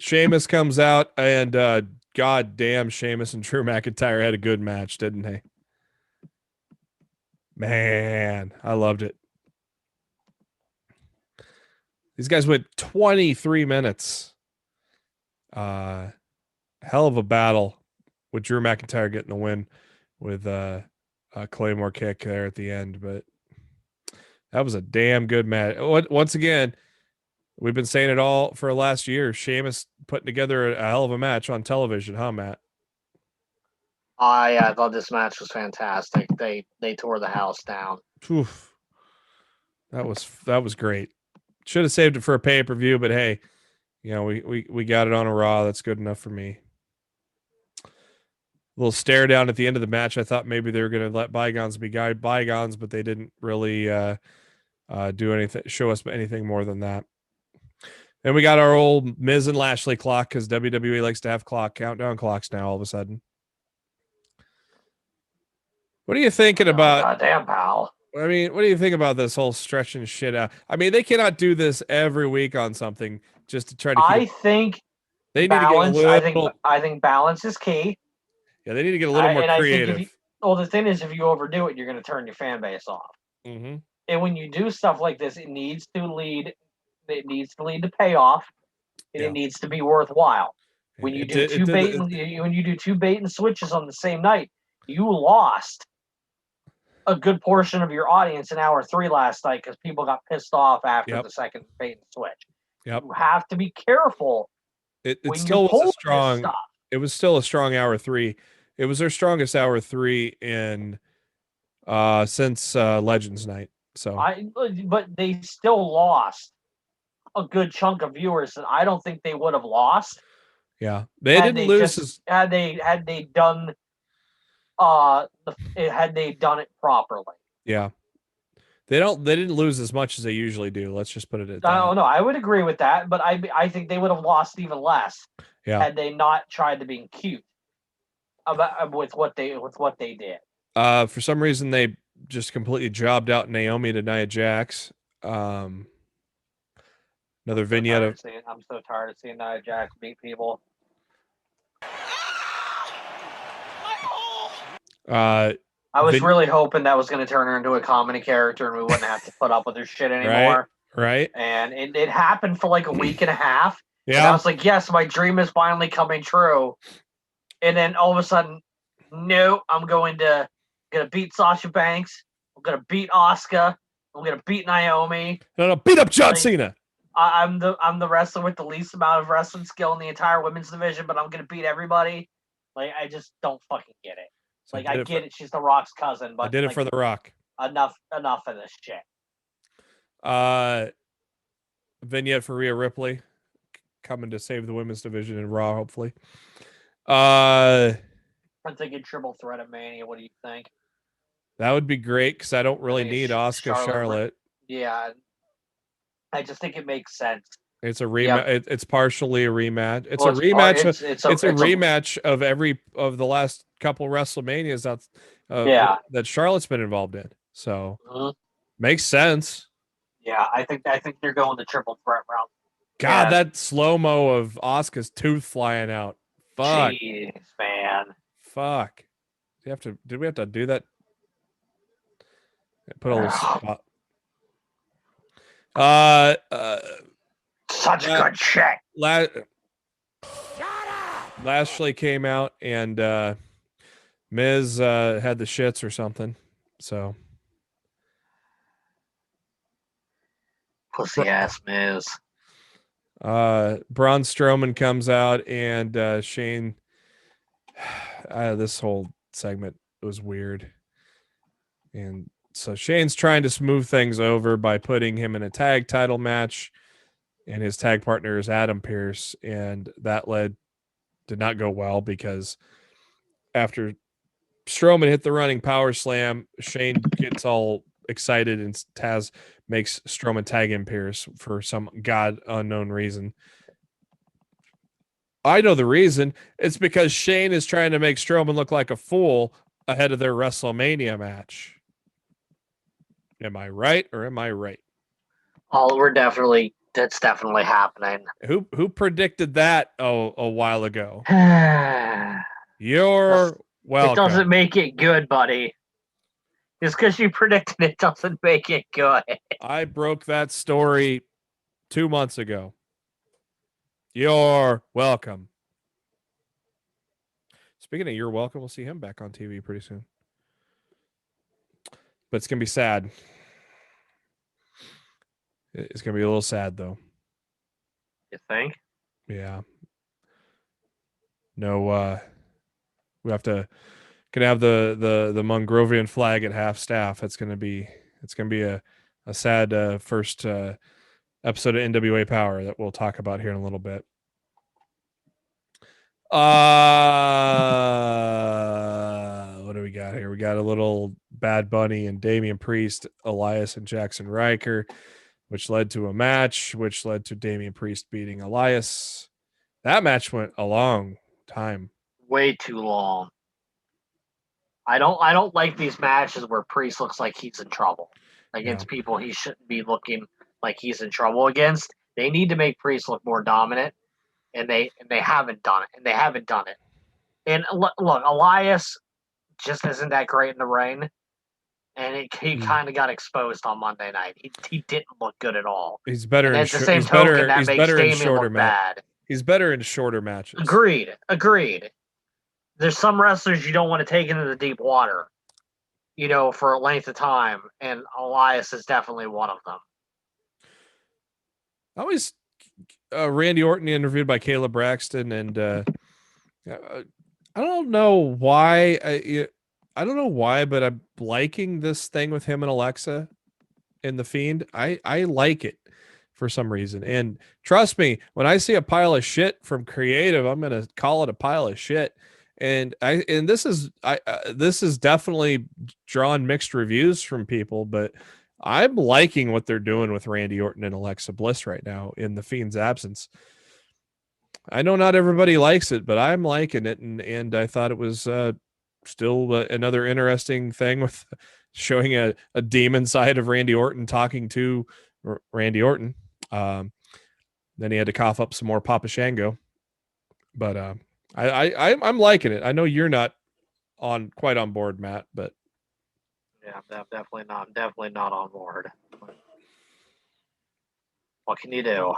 Sheamus comes out, and god damn, Sheamus and Drew McIntyre had a good match, didn't they? Man, I loved it. These guys went 23 minutes. Hell of a battle with Drew McIntyre getting the win with a Claymore kick there at the end, but that was a damn good match. Once again, we've been saying it all for last year. Sheamus putting together a hell of a match on television, huh, Matt? I thought this match was fantastic. They tore the house down. Oof. That was great. Should have saved it for a pay-per-view, but hey, we got it on a Raw. That's good enough for me. A little stare down at the end of the match. I thought maybe they were going to let bygones be bygones, but they didn't really do anything, show us anything more than that. And we got our old Miz and Lashley clock, because WWE likes to have countdown clocks now all of a sudden. What are you thinking about? Goddamn, pal. I mean, what do you think about this whole stretching shit out? I mean, they cannot do this every week on something just to try to keep... I think they need balance, to get a little... I think balance is key. Yeah, they need to get a little more creative. The thing is, if you overdo it, you're going to turn your fan base off. Mm-hmm. And when you do stuff like this, it needs to lead to payoff, and it needs to be worthwhile. When you do two bait and switches on the same night, you lost a good portion of your audience in hour 3 last night because people got pissed off after the second bait and switch. Yep. You have to be careful. It still was a strong. It was still a strong hour 3. It was their strongest hour 3 in since Legends Night. So but they still lost a good chunk of viewers that I don't think they would have lost. Yeah, they didn't lose had they done it properly. Yeah, they didn't lose as much as they usually do. Let's just put it at that. I don't know. I would agree with that, but I think they would have lost even less had they not tried to be cute about with what they did. For some reason, they just completely jobbed out Naomi to Nia Jax. Another vignette of... I'm so tired of seeing Nia Jax beat people. I was really hoping that was going to turn her into a comedy character and we wouldn't have to put up with her shit anymore. Right. And it happened for like a week and a half. Yeah. And I was like, yes, my dream is finally coming true. And then all of a sudden, no, I'm gonna beat Sasha Banks. I'm gonna beat Asuka. I'm gonna beat Naomi. No, beat up John Cena. I'm the wrestler with the least amount of wrestling skill in the entire women's division, but I'm gonna beat everybody. Like, I just don't fucking get it. Like, I get it. She's The Rock's cousin, but I did it for The Rock. Enough of this shit. Vignette for Rhea Ripley coming to save the women's division in Raw, hopefully. I'm thinking triple threat of Mania. What do you think? That would be great because I don't really need Asuka Charlotte. Yeah, I just think it makes sense. It's a rematch. Yep. It's partially a rematch. It's a rematch. It's a rematch of the last couple WrestleManias that Charlotte's been involved in. So makes sense. Yeah, I think they're going the triple threat route. God, that slow-mo of Asuka's tooth flying out. Fuck. Jeez, man. Fuck. Did we have to do that? Put a little spot. such good shit. Lashley came out and Miz had the shits or something. So pussy ass Miz. Braun Strowman comes out and Shane. This whole segment was weird, and so Shane's trying to smooth things over by putting him in a tag title match, and his tag partner is Adam Pearce, and that did not go well because after Strowman hit the running power slam, Shane gets all excited and Taz makes Strowman tag in Pearce for some god unknown reason. I know the reason. It's because Shane is trying to make Strowman look like a fool ahead of their WrestleMania match. Am I right or am I right? Oh, that's definitely happening. Who predicted that a while ago? You're welcome. It doesn't make it good, buddy. Just because you predicted it doesn't make it good. I broke that story 2 months ago. You're welcome. Speaking of you're welcome, we'll see him back on TV pretty soon. But it's going to be sad. It's going to be a little sad, though. You think? Yeah. No, we have to have the Mongrovian flag at half staff. It's going to be a sad first episode of NWA Powerrr that we'll talk about here in a little bit. What do we got here? We got a little Bad Bunny and Damian Priest, Elias and Jackson Riker, which led to a match, which led to Damian Priest beating Elias. That match went a long time. Way too long. I don't like these matches where Priest looks like he's in trouble against people he shouldn't be looking like he's in trouble against. They need to make Priest look more dominant, and they haven't done it. And look, Elias just isn't that great in the ring, and he kind of got exposed on Monday night. He didn't look good at all. He's better. And in at the same token, that makes Damian look bad. He's better in shorter matches. Agreed. There's some wrestlers you don't want to take into the deep water, for a length of time, and Elias is definitely one of them. I always Randy Orton interviewed by Caleb Braxton, and I don't know why. I don't know why, but I'm liking this thing with him and Alexa in The Fiend. I like it for some reason, and trust me, when I see a pile of shit from creative, I'm gonna call it a pile of shit. And this is definitely drawn mixed reviews from people, but I'm liking what they're doing with Randy Orton and Alexa Bliss right now in The Fiend's absence. I know not everybody likes it, but I'm liking it, and I thought it was still another interesting thing with showing a demon side of Randy Orton talking to Randy Orton. Then he had to cough up some more Papa Shango, but I'm liking it. I know you're not quite on board, Matt, but yeah, I'm definitely not on board. What can you do?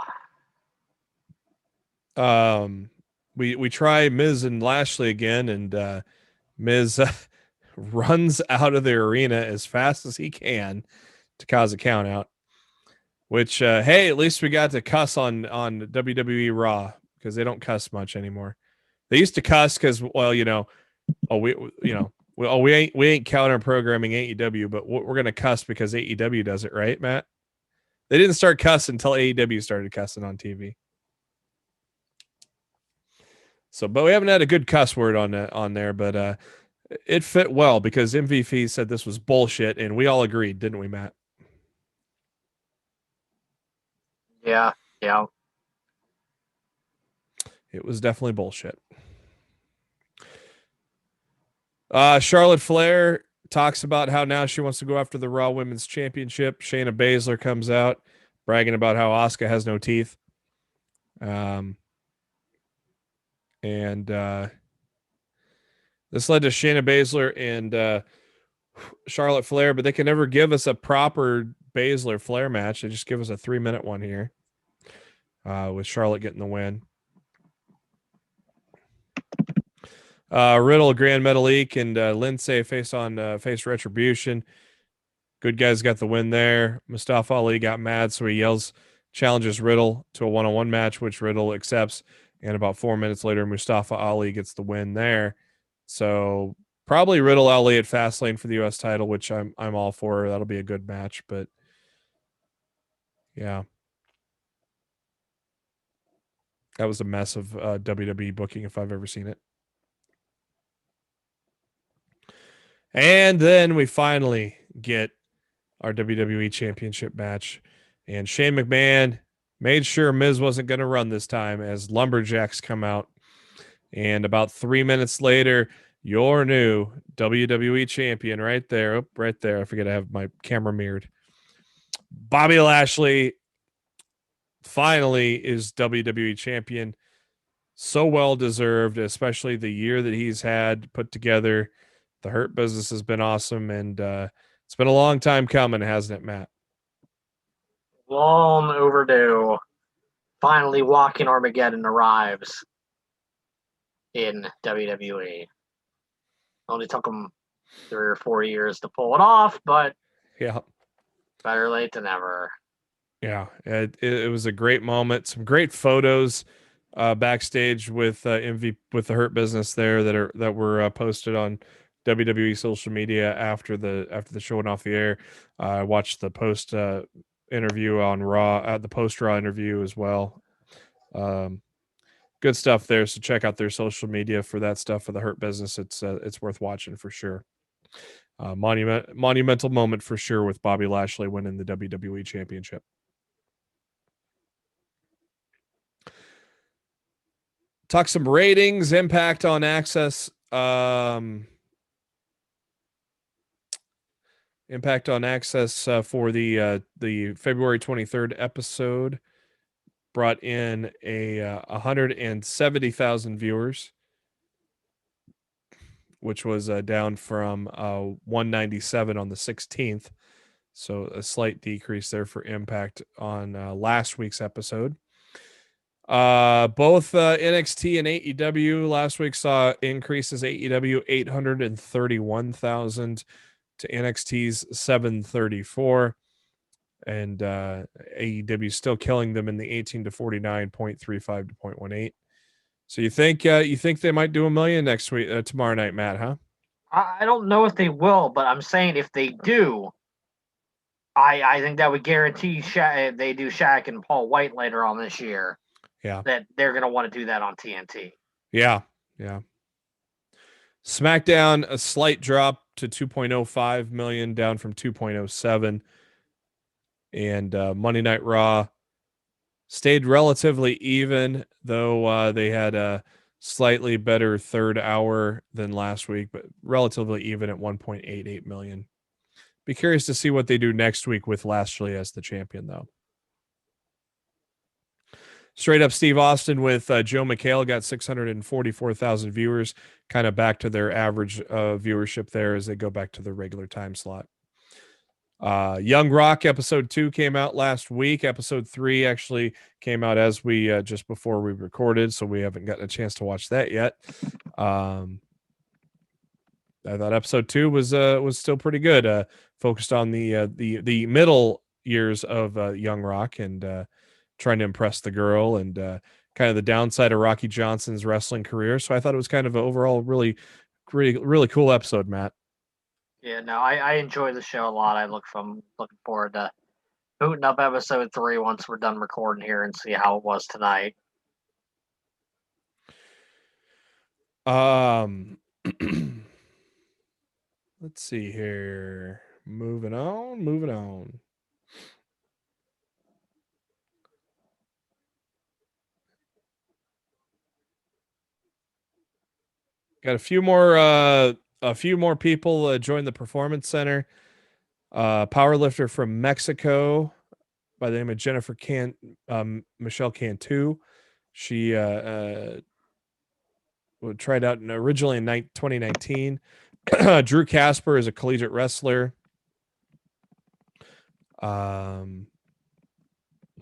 We try Miz and Lashley again, and Miz runs out of the arena as fast as he can to cause a count out. Which hey, at least we got to cuss on WWE Raw, because they don't cuss much anymore. They used to cuss because, well, we ain't counter programming AEW, but we're gonna cuss because AEW does it, right, Matt? They didn't start cussing until AEW started cussing on TV. So, but we haven't had a good cuss word on there, but it fit well because MVP said this was bullshit, and we all agreed, didn't we, Matt? Yeah. It was definitely bullshit. Charlotte Flair talks about how now she wants to go after the Raw Women's Championship. Shayna Baszler comes out bragging about how Asuka has no teeth. And this led to Shayna Baszler and Charlotte Flair, but they can never give us a proper Baszler Flair match. They just give us a 3-minute one here. with Charlotte getting the win. Riddle, Grand Metalik, and Lindsay face Retribution. Good guys got the win there. Mustafa Ali got mad, so he challenges Riddle to a one-on-one match, which Riddle accepts. And about 4 minutes later, Mustafa Ali gets the win there. So probably Riddle Ali at Fastlane for the U.S. title, which I'm all for. That'll be a good match, but yeah. That was a mess of WWE booking if I've ever seen it. And then we finally get our WWE Championship match. And Shane McMahon made sure Miz wasn't going to run this time as Lumberjacks come out. And about 3 minutes later, your new WWE Champion right there. Oh, right there. I forget I have my camera mirrored. Bobby Lashley finally is WWE Champion. So well deserved, especially the year that he's had put together. The Hurt Business has been awesome, and it's been a long time coming, hasn't it, Matt? Long overdue. Finally, Walking Armageddon arrives in WWE. Only took them 3 or 4 years to pull it off, but yeah, better late than never. Yeah, it was a great moment. Some great photos backstage with with the Hurt Business there that were posted on WWE social media after the show went off the air. I watched the post interview on Raw, the post Raw interview as well. Good stuff there. So check out their social media for that stuff for the Hurt Business. It's worth watching for sure. Monumental moment for sure with Bobby Lashley winning the WWE Championship. Talk some ratings, Impact on Access. Impact on Access for the February 23rd episode brought in 170,000 viewers, which was down from 197 on the 16th. So a slight decrease there for Impact on last week's episode. Both NXT and AEW last week saw increases. AEW 831,000 to NXT's 734, and AEW still killing them in the 18 to 49, 0.35 to 0.18. So you think they might do 1 million next week, tomorrow night, Matt? Huh? I don't know if they will, but I'm saying if they do, I think that would guarantee if they do Shaq and Paul Wight later on this year. Yeah, that they're going to want to do that on TNT. Yeah. SmackDown, a slight drop to 2.05 million, down from 2.07. And Monday Night Raw stayed relatively even, though they had a slightly better third hour than last week, but relatively even at 1.88 million. Be curious to see what they do next week with Lashley as the champion, though. Straight Up Steve Austin with Joe McHale got 644,000 viewers, kind of back to their average viewership there as they go back to the regular time slot. Young Rock episode 2 came out last week. Episode 3 actually came out as we just before we recorded, so we haven't gotten a chance to watch that yet. I thought episode 2 was still pretty good. Focused on the middle years of Young Rock and trying to impress the girl and kind of the downside of Rocky Johnson's wrestling career. So I thought it was kind of an overall really cool episode, Matt. Yeah, no, I enjoy the show a lot. Looking forward to booting up episode 3 once we're done recording here and see how it was tonight. Let's see here. Moving on. Got a few more people join the Performance Center. Powerlifter from Mexico by the name of Michelle Cantu. She tried out originally in 2019. Drew Casper is a collegiate wrestler.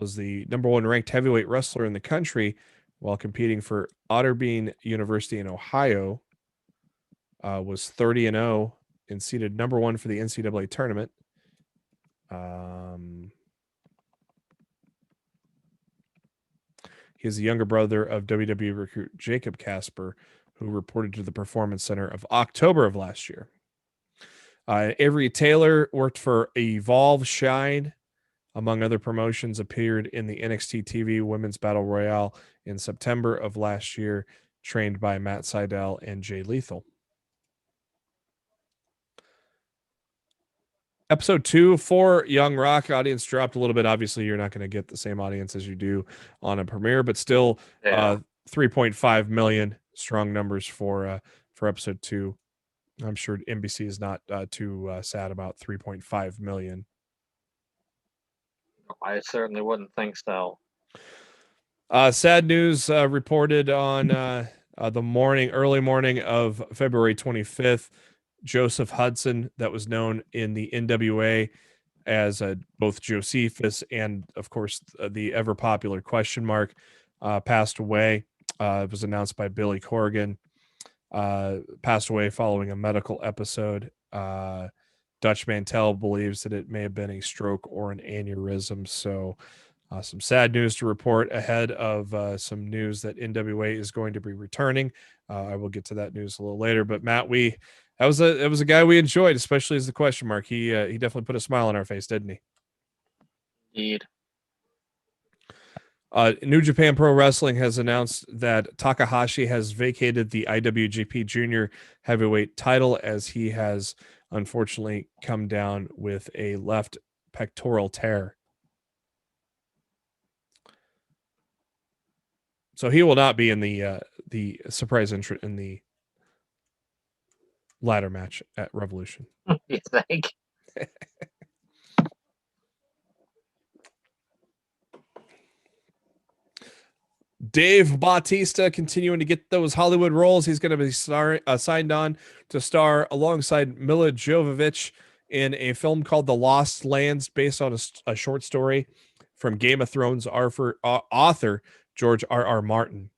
was the #1 ranked heavyweight wrestler in the country while competing for Otterbein University in Ohio. Was 30-0 and seeded #1 for the NCAA tournament. He is the younger brother of WWE recruit Jacob Casper, who reported to the Performance Center of October of last year. Avery Taylor worked for Evolve Shine, among other promotions, appeared in the NXT TV Women's Battle Royale in September of last year, trained by Matt Sydal and Jay Lethal. Episode 2 for Young Rock audience dropped a little bit. Obviously, you're not going to get the same audience as you do on a premiere, but still 3.5 million strong numbers for episode 2. I'm sure NBC is not too sad about 3.5 million. I certainly wouldn't think so. Sad news reported on the early morning of February 25th. Joseph Hudson, that was known in the NWA as both Josephus and, of course, the ever popular Question Mark, passed away. It was announced by Billy Corrigan. Passed away following a medical episode. Dutch Mantel believes that it may have been a stroke or an aneurysm. So some sad news to report ahead of some news that NWA is going to be returning. I will get to that news a little later. But Matt, it was a guy we enjoyed, especially as the Question Mark. He definitely put a smile on our face, didn't he? Indeed. New Japan Pro Wrestling has announced that Takahashi has vacated the IWGP Junior Heavyweight title as he has unfortunately come down with a left pectoral tear. So he will not be in the surprise entrant in the ladder match at Revolution. You think? Dave Bautista continuing to get those Hollywood roles. He's going to be signed on to star alongside Mila Jovovich in a film called The Lost Lands, based on a short story from Game of Thrones author George R.R. Martin.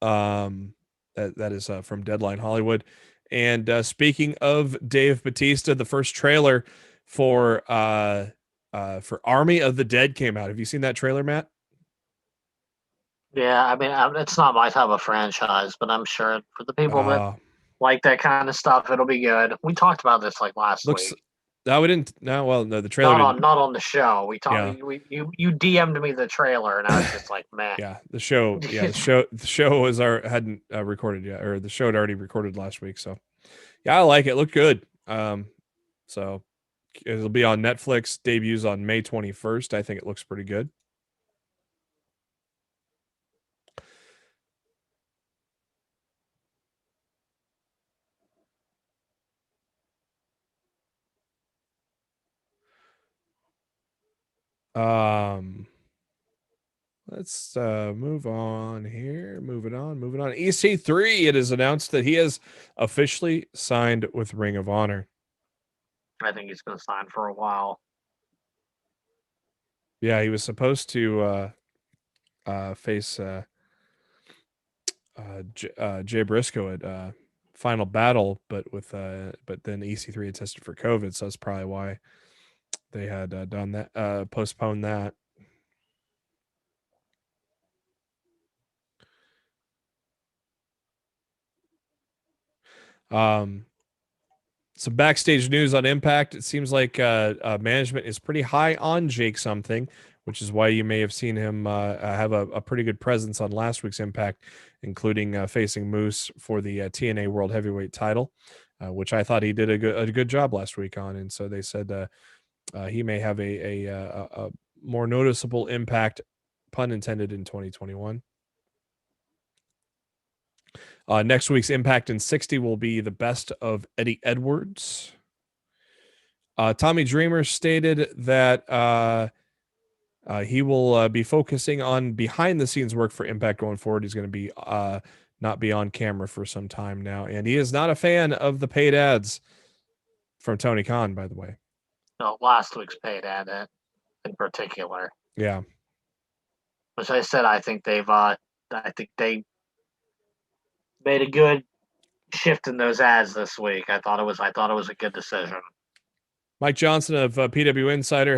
That is from Deadline Hollywood. And speaking of Dave Bautista, the first trailer for Army of the Dead came out. Have you seen that trailer, Matt? Yeah, I mean, it's not my type of franchise, but I'm sure for the people that like that kind of stuff, it'll be good. We talked about this like last week. No, we didn't. No, well, no, the trailer. Not on the show. We talked. Yeah. You DM'd me the trailer, and I was just like, man. Yeah, the show. Yeah, the show hadn't recorded yet, or the show had already recorded last week. So, yeah, I like it. Looked good. So it'll be on Netflix. Debuts on May 21st. I think it looks pretty good. Let's move on here. Moving on. EC3, it is announced that he has officially signed with Ring of Honor. I think he's going to sign for a while. Yeah, he was supposed to face Jay Briscoe at Final Battle, but then EC3 had tested for COVID, so that's probably why they had done that, postponed that. Some backstage news on Impact. It seems like management is pretty high on Jake something, which is why you may have seen him have a pretty good presence on last week's Impact, including facing Moose for the TNA World Heavyweight title, which I thought he did a good job last week on. And so they said he may have a more noticeable impact, pun intended, in 2021. Next week's Impact in 60 will be the best of Eddie Edwards. Tommy Dreamer stated that he will be focusing on behind-the-scenes work for Impact going forward. He's going to be not be on camera for some time now, and he is not a fan of the paid ads from Tony Khan, by the way. No, last week's paid ad in particular. Yeah. Which I said, I think they made a good shift in those ads this week. I thought it was a good decision. Mike Johnson of PW Insider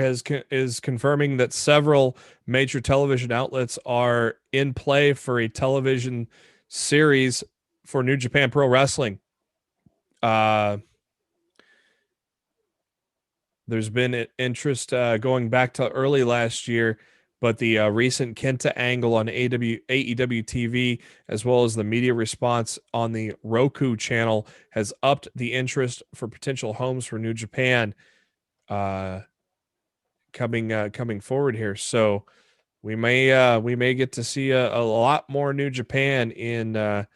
is confirming that several major television outlets are in play for a television series for New Japan Pro Wrestling. There's been interest going back to early last year, but the recent Kenta angle on AEW TV, as well as the media response on the Roku channel, has upped the interest for potential homes for New Japan coming forward here. So we may get to see a lot more New Japan in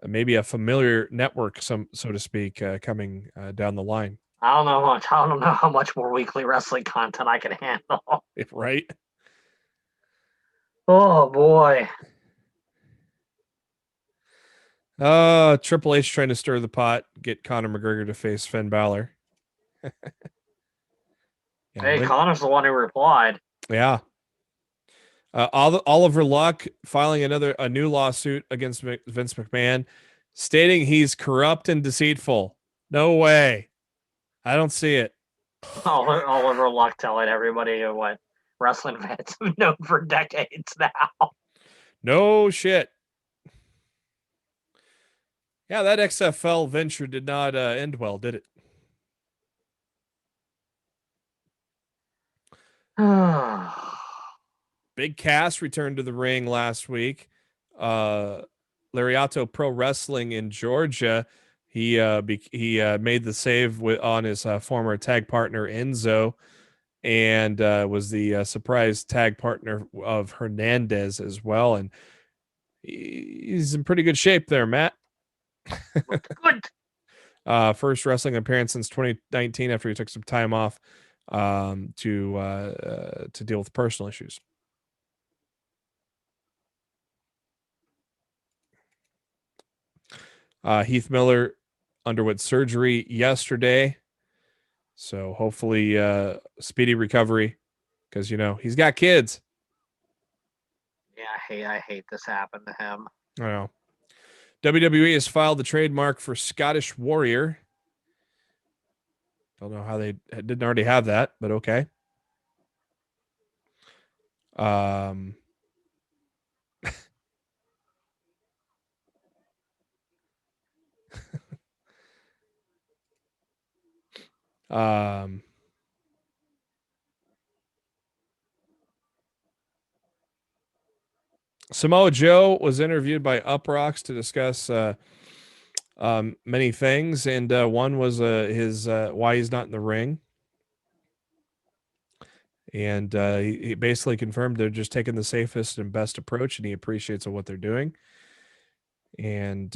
maybe a familiar network, so to speak, coming down the line. I don't know much. I don't know how much more weekly wrestling content I can handle. Right? Oh boy. Triple H trying to stir the pot, get Conor McGregor to face Finn Balor. Yeah, hey, Connor's the one who replied. Yeah. Oliver Luck filing a new lawsuit against Vince McMahon, stating he's corrupt and deceitful. No way. I don't see it. Oliver Luck telling everybody what wrestling fans have known for decades now. No shit. Yeah, that XFL venture did not end well, did it? Big Cass returned to the ring last week. Lariato Pro Wrestling in Georgia. He made the save on his former tag partner Enzo, and was the surprise tag partner of Hernandez as well. And he's in pretty good shape there, Matt. Good. First wrestling appearance since 2019 after he took some time off to deal with personal issues. Heath Miller underwent surgery yesterday, so hopefully speedy recovery, because he's got kids. Yeah, I hate this happened to him. I know. WWE has filed the trademark for Scottish Warrior. Don't know how they didn't already have that, but okay. Samoa Joe was interviewed by Uprocks to discuss many things, and one was his why he's not in the ring. And he basically confirmed they're just taking the safest and best approach, and he appreciates what they're doing. And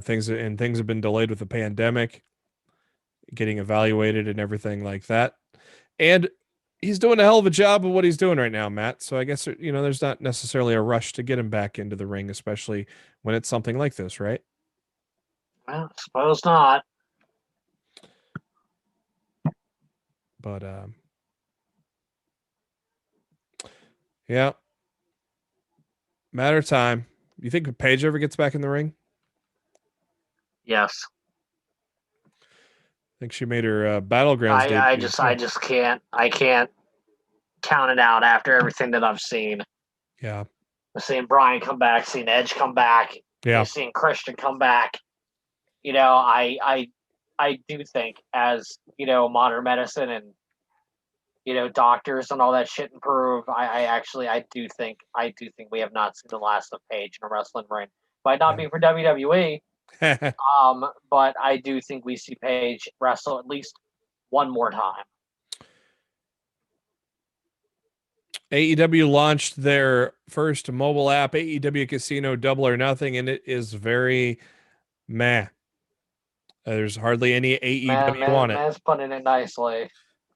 things have been delayed with the pandemic, getting evaluated and everything like that. And he's doing a hell of a job of what he's doing right now, Matt. So I guess there's not necessarily a rush to get him back into the ring, especially when it's something like this, right? Well, suppose not. But yeah, matter of time. You think Paige ever gets back in the ring? Yes. I think she made her Battlegrounds debut. I just can't. I can't count it out after everything that I've seen. Yeah. I've seen Brian come back, seen Edge come back. Yeah. I've seen Christian come back. I do think as modern medicine and doctors and all that shit improve. I do think we have not seen the last of Paige in a wrestling ring. Might not be for WWE. But I do think we see Paige wrestle at least one more time. AEW launched their first mobile app, AEW Casino Double or Nothing, and it is very meh. There's hardly any AEW on it. Man's putting it nicely.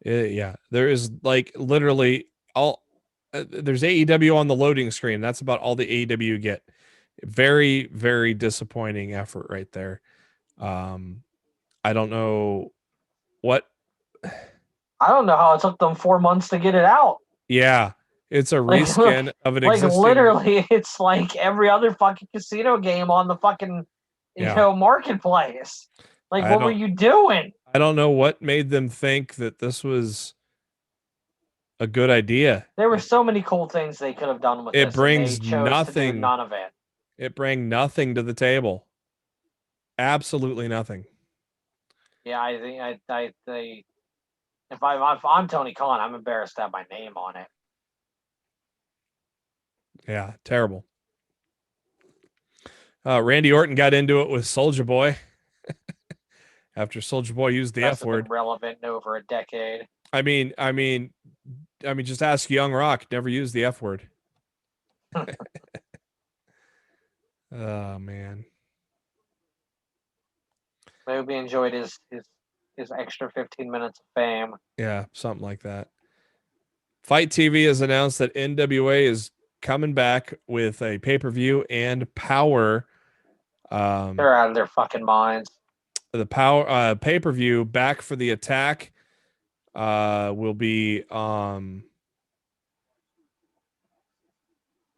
Yeah, there is literally all. There's AEW on the loading screen. That's about all the AEW you get. Very, very disappointing effort right there. I don't know what. I don't know how it took them 4 months to get it out. Yeah, it's a Like, reskin of an like existing. literally, it's like every other fucking casino game on the fucking, marketplace. Like, what were you doing? I don't know what made them think that this was a good idea. There were so many cool things they could have done with It this. brings and they chose nothing. To do none of it. It brings nothing to the table. Absolutely nothing. Yeah, I think if I'm Tony Khan, I'm embarrassed to have my name on it. Yeah, terrible. Randy Orton got into it with Soulja Boy after Soulja Boy used the F word. Relevant in over a decade. I mean, just ask Young Rock. Never used the F word. Oh man. Maybe enjoyed his extra 15 minutes of fame. Yeah, something like that. Fight TV has announced that NWA is coming back with a pay-per-view and Powerrr. They're out of their fucking minds. The Powerrr pay-per-view back for the attack will be that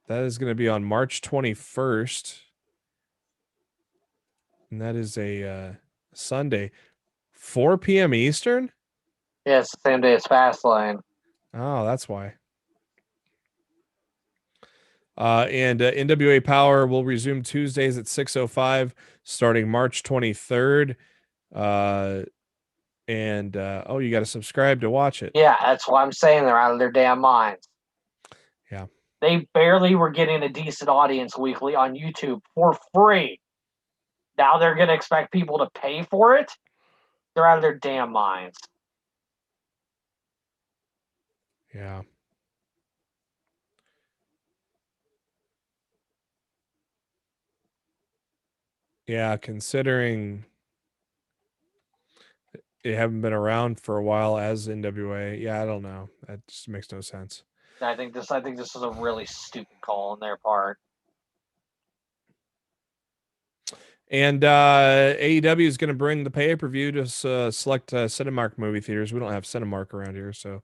is going to be on March 21st. And that is a Sunday, 4 p.m. Eastern. Yeah, it's the same day as Fastlane. Oh, that's why. And NWA Powerrr will resume Tuesdays at 6:05, starting March 23rd. You got to subscribe to watch it. Yeah, that's why I'm saying they're out of their damn minds. Yeah. They barely were getting a decent audience weekly on YouTube for free. Now they're going to expect people to pay for it? They're out of their damn minds. Yeah. Yeah, considering they haven't been around for a while as NWA. Yeah, I don't know. That just makes no sense. I think this is a really stupid call on their part. And AEW is going to bring the pay-per-view to select Cinemark movie theaters. We don't have Cinemark around here, so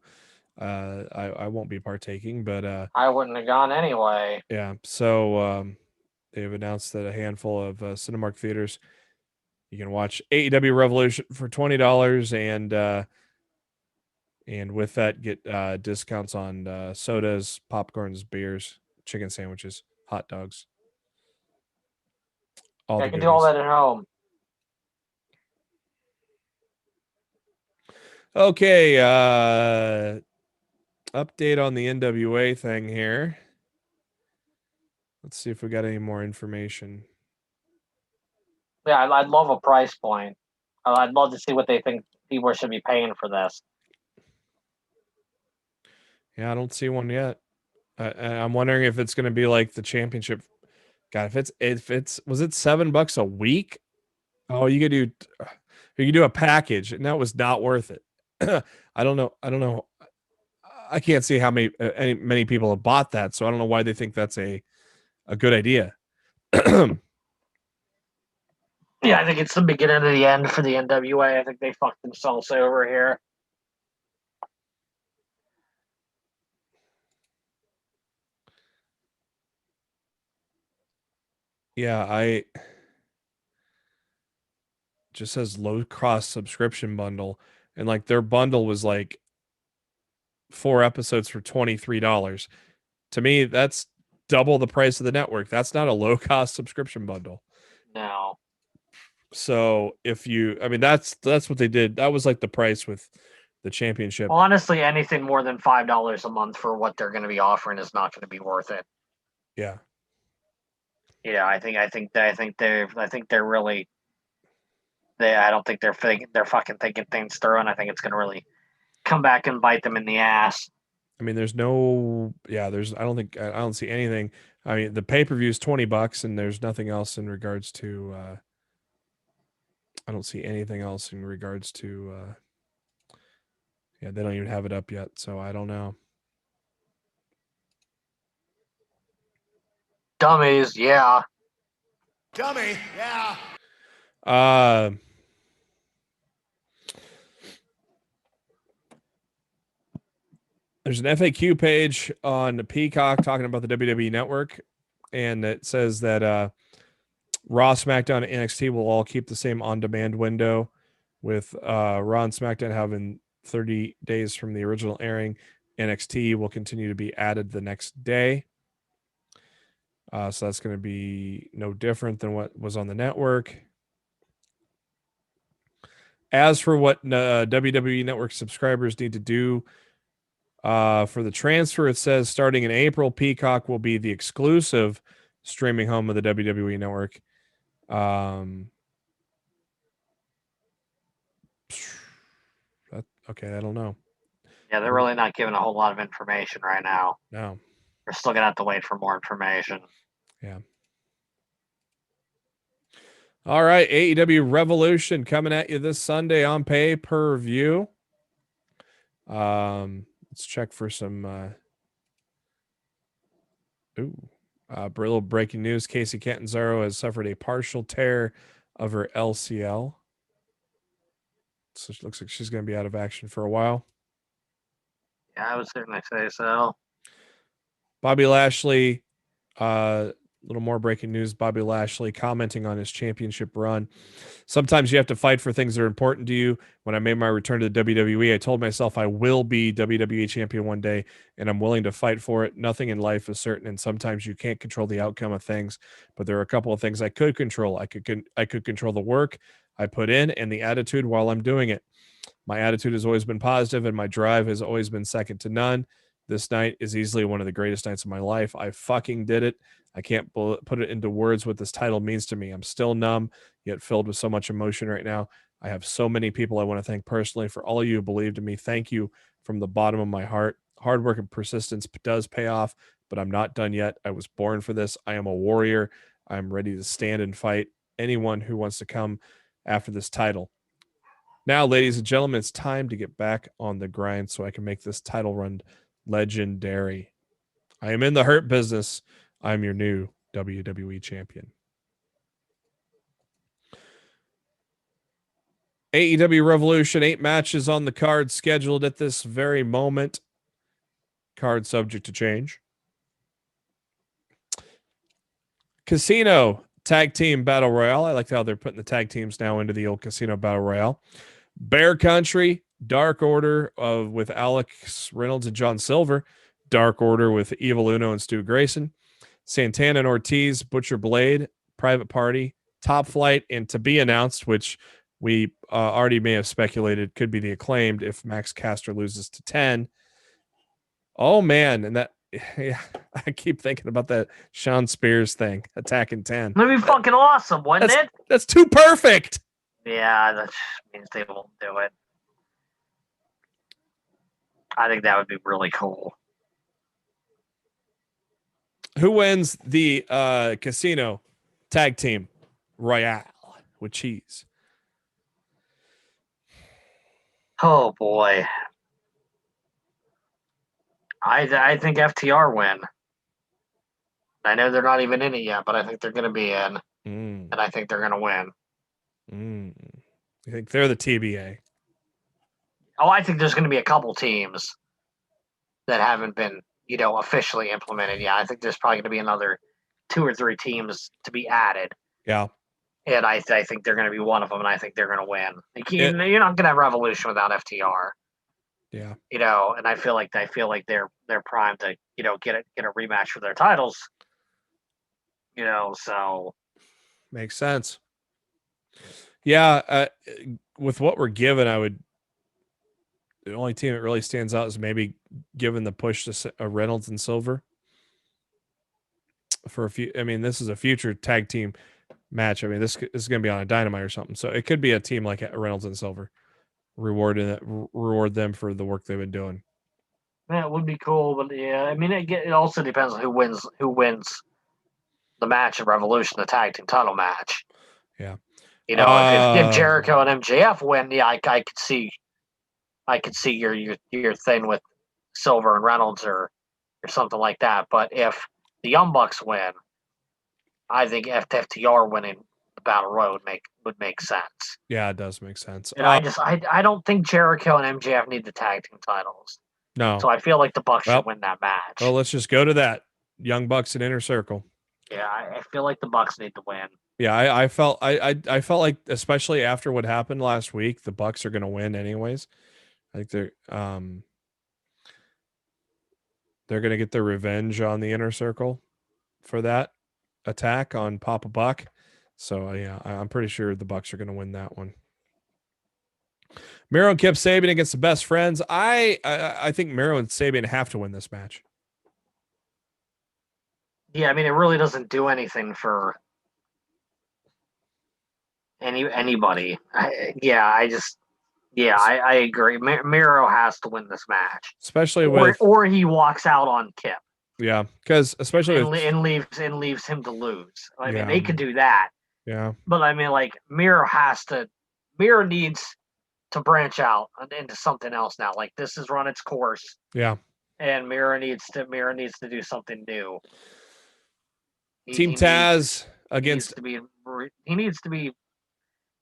I won't be partaking. But I wouldn't have gone anyway. Yeah, so they've announced that a handful of Cinemark theaters you can watch AEW Revolution for $20, and with that get discounts on sodas, popcorns, beers, chicken sandwiches, hot dogs. I can do all that at home. Okay, update on the NWA thing here. Let's see if we got any more information. Yeah, I'd love a price point. I'd love to see what they think people should be paying for this. Yeah, I don't see one yet. I'm wondering if it's going to be like the championship. God, if it's was it $7 a week? Oh, you could do a package, and that was not worth it. I don't know. I can't see how many people have bought that, so I don't know why they think that's a good idea. Yeah, I think it's the beginning of the end for the NWA. I think they fucked themselves over here. Yeah, just says low cost subscription bundle, and like their bundle was like 4 episodes for $23. To me, that's double the price of the network. That's not a low cost subscription bundle. No. So that's what they did. That was like the price with the championship. Honestly, anything more than $5 a month for what they're going to be offering is not going to be worth it. Yeah. Yeah, I think they're really. I don't think they're fucking thinking things through, and I think it's going to really come back and bite them in the ass. I mean, I don't see anything. I mean, the pay-per-view is $20 and there's nothing else in regards to, I don't see anything else in regards to, they don't even have it up yet. So I don't know. Dummies. Yeah. Dummy. Yeah. There's an FAQ page on Peacock talking about the WWE Network, and it says that Raw, SmackDown, and NXT will all keep the same on-demand window, with Raw and SmackDown having 30 days from the original airing. NXT will continue to be added the next day. So that's going to be no different than what was on the network. As for what WWE Network subscribers need to do for the transfer, it says starting in April, Peacock will be the exclusive streaming home of the WWE Network. Okay, I don't know. Yeah, they're really not giving a whole lot of information right now. No. We're still going to have to wait for more information. Yeah. All right, AEW Revolution coming at you this Sunday on pay-per-view. Let's check for some little breaking news. Casey Catanzaro has suffered a partial tear of her LCL. So it looks like she's going to be out of action for a while. Yeah, I would certainly say so. Bobby Lashley, a little more breaking news. Bobby Lashley commenting on his championship run. Sometimes you have to fight for things that are important to you. When I made my return to the WWE, I told myself I will be WWE champion one day, and I'm willing to fight for it. Nothing in life is certain, and sometimes you can't control the outcome of things, but there are a couple of things I could control. I could control the work I put in and the attitude while I'm doing it. My attitude has always been positive, and my drive has always been second to none. This night is easily one of the greatest nights of my life. I fucking did it. I can't put it into words what this title means to me. I'm still numb, yet filled with so much emotion right now. I have so many people I want to thank personally. For all of you who believed in me, thank you from the bottom of my heart. Hard work and persistence does pay off, but I'm not done yet. I was born for this. I am a warrior. I'm ready to stand and fight anyone who wants to come after this title. Now, ladies and gentlemen, it's time to get back on the grind so I can make this title run legendary. I am in the hurt business. I'm your new WWE champion. AEW Revolution, 8 matches on the card scheduled at this very moment. Card subject to change. Casino Tag Team Battle Royale. I like how they're putting the tag teams now into the old Casino Battle Royale. Bear Country, Dark Order with Alex Reynolds and John Silver. Dark Order with Evil Uno and Stu Grayson. Santana and Ortiz, Butcher Blade, Private Party, Top Flight, and to be announced, which we already may have speculated could be the Acclaimed if Max Caster loses to 10. Oh, man. And that, yeah, I keep thinking about that Sean Spears thing, attacking 10. That'd be fucking awesome, wouldn't it? That's too perfect. Yeah, that means they won't do it. I think that would be really cool. Who wins the Casino Tag Team Royale with cheese? Oh, boy. I think FTR win. I know they're not even in it yet, but I think they're going to be in. And I think they're going to win. You think they're the TBA? Oh, I think there's going to be a couple teams that haven't been, officially implemented. Yeah, I think there's probably going to be another 2 or 3 teams to be added. Yeah. And I think they're going to be one of them, and I think they're going to win. You're not going to have Revolution without FTR. Yeah. And I feel like they're primed to, get a rematch for their titles. So makes sense. Yeah, with what we're given, the only team that really stands out is maybe given the push to Reynolds and Silver for a few. I mean, this is a future tag team match. I mean, this is going to be on a Dynamite or something. So it could be a team like Reynolds and Silver, reward them for the work they've been doing. Yeah, it would be cool, but yeah, I mean, it also depends on who wins the match at Revolution, the tag team title match. Yeah. If Jericho and MJF win, yeah, I could see your thing with Silver and Reynolds or something like that. But if the Young Bucks win, I think FTR winning the Battle Royal would make sense. Yeah, it does make sense. And I don't think Jericho and MJF need the tag team titles. No. So I feel like the Bucks Well- should win that match. Well, let's just go to that. Young Bucks and Inner Circle. Yeah, I feel like the Bucks need to win. Yeah, I felt like, especially after what happened last week, the Bucks are going to win anyways. I think they're going to get their revenge on the Inner Circle for that attack on Papa Buck. So yeah, I'm pretty sure the Bucks are going to win that one. Miro and Kip Sabian against the Best Friends. I think Miro and Sabian have to win this match. Yeah, I mean, it really doesn't do anything for anybody. I agree. Miro has to win this match, Especially with or he walks out on Kip. Yeah, because especially and leaves him to lose. I mean, Yeah. they could do that, yeah, but I mean, like Miro needs to branch out into something else now. Like this has run its course, yeah. and Miro needs to do something new. Team Taz against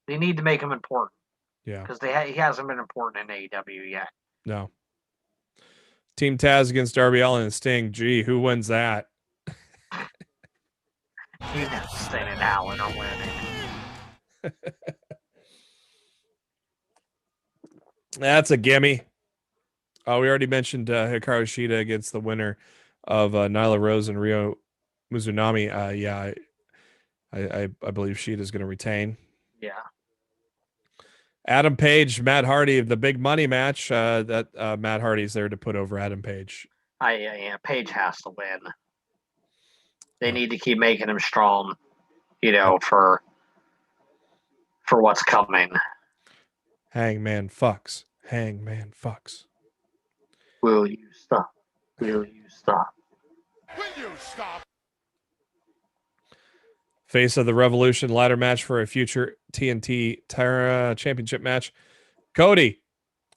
they need to make him important yeah, because he hasn't been important in AEW yet. no. Team Taz against Darby Allen and Sting. Gee, who wins that? Sting and Allen are winning. That's a gimme. We already mentioned Hikaru Shida against the winner of Nyla Rose and Ryo Mizunami. Yeah, I believe Shida's going to retain. Yeah. Adam Page, Matt Hardy, the big money match. That Matt Hardy's there to put over Adam Page. Page has to win. They need to keep making him strong, for what's coming. Hangman fucks. Will you stop? Will you stop? Will you stop? Face of the Revolution ladder match for a future TNT Championship match. Cody,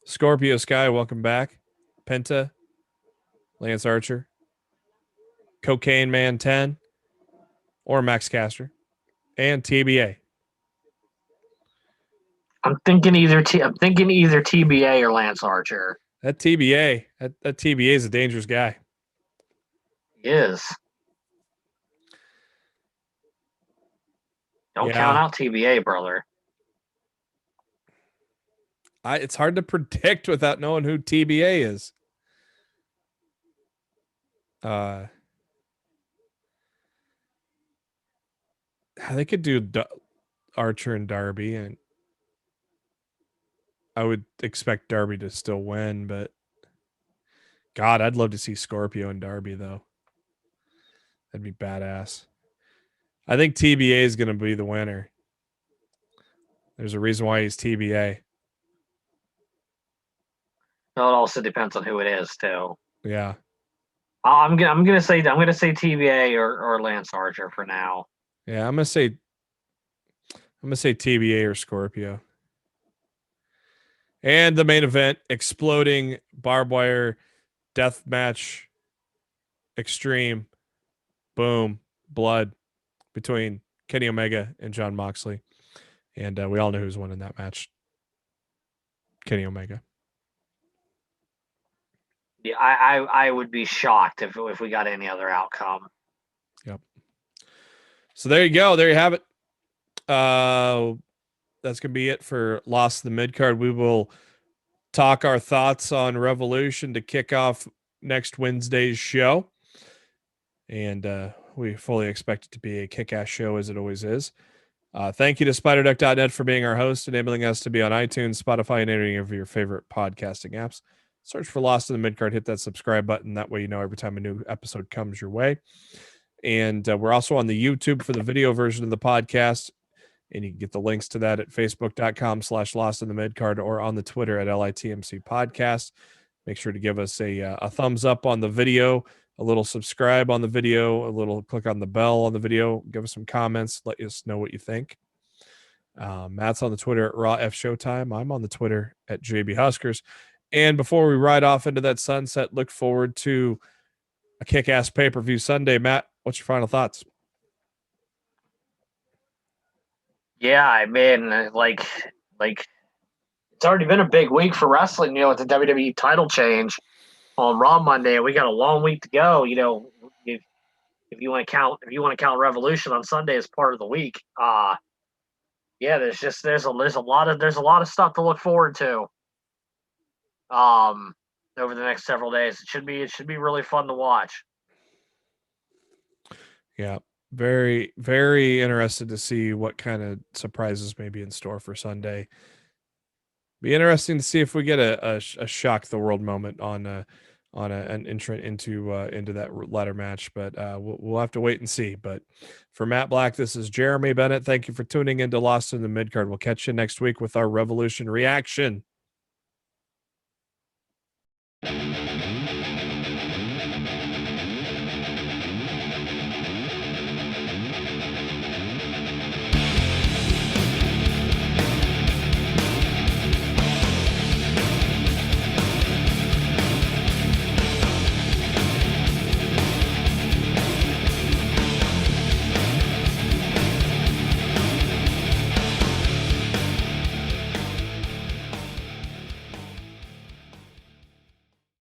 Scorpio Sky, welcome back. Penta, Lance Archer, Cocaine Man 10, or Max Caster, and TBA. I'm thinking either TBA or Lance Archer. That TBA is a dangerous guy. He is. Don't count out TBA, brother. It's hard to predict without knowing who TBA is. They could do Archer and Darby, and I would expect Darby to still win, but God, I'd love to see Scorpio and Darby, though. That'd be badass. I think TBA is going to be the winner. There's a reason why he's TBA. No, it also depends on who it is, too. Yeah. I'm gonna say TBA or Lance Archer for now. Yeah, I'm gonna say TBA or Scorpio. And the main event, exploding barbed wire death match, extreme, boom, blood between Kenny Omega and Jon Moxley, and we all know who's winning that match. Kenny Omega. Yeah, I would be shocked if we got any other outcome. Yep. So there you go. There you have it. That's gonna be it for Lost in the Midcard. We will talk our thoughts on Revolution to kick off next Wednesday's show, and we fully expect it to be a kick-ass show as it always is. Thank you to SpiderDuck.net for being our host, enabling us to be on iTunes, Spotify, and any of your favorite podcasting apps. Search for Lost in the Midcard. Hit that subscribe button. That way you know every time a new episode comes your way. And we're also on the YouTube for the video version of the podcast. And you can get the links to that at facebook.com/Lost in the Midcard or on the Twitter at LITMC Podcast. Make sure to give us a thumbs up on the video, a little subscribe on the video, a little click on the bell on the video. Give us some comments. Let us know what you think. Matt's on the Twitter at Raw F Showtime. I'm on the Twitter at JB Huskers. And before we ride off into that sunset, look forward to a kick-ass pay-per-view Sunday. Matt, what's your final thoughts? Yeah, I mean, like it's already been a big week for wrestling, with the WWE title change on Raw Monday. We got a long week to go. You know, if you want to count Revolution on Sunday as part of the week, yeah, there's a lot of stuff to look forward to. Over the next several days, it should be really fun to watch. Yeah, very, very interested to see what kind of surprises may be in store for Sunday. Be interesting to see if we get a shock the world moment on an entrant into that ladder match, but we'll have to wait and see. But for Matt Black, this is Jeremy Bennett. Thank you for tuning into Lost in the Midcard. We'll catch you next week with our Revolution reaction.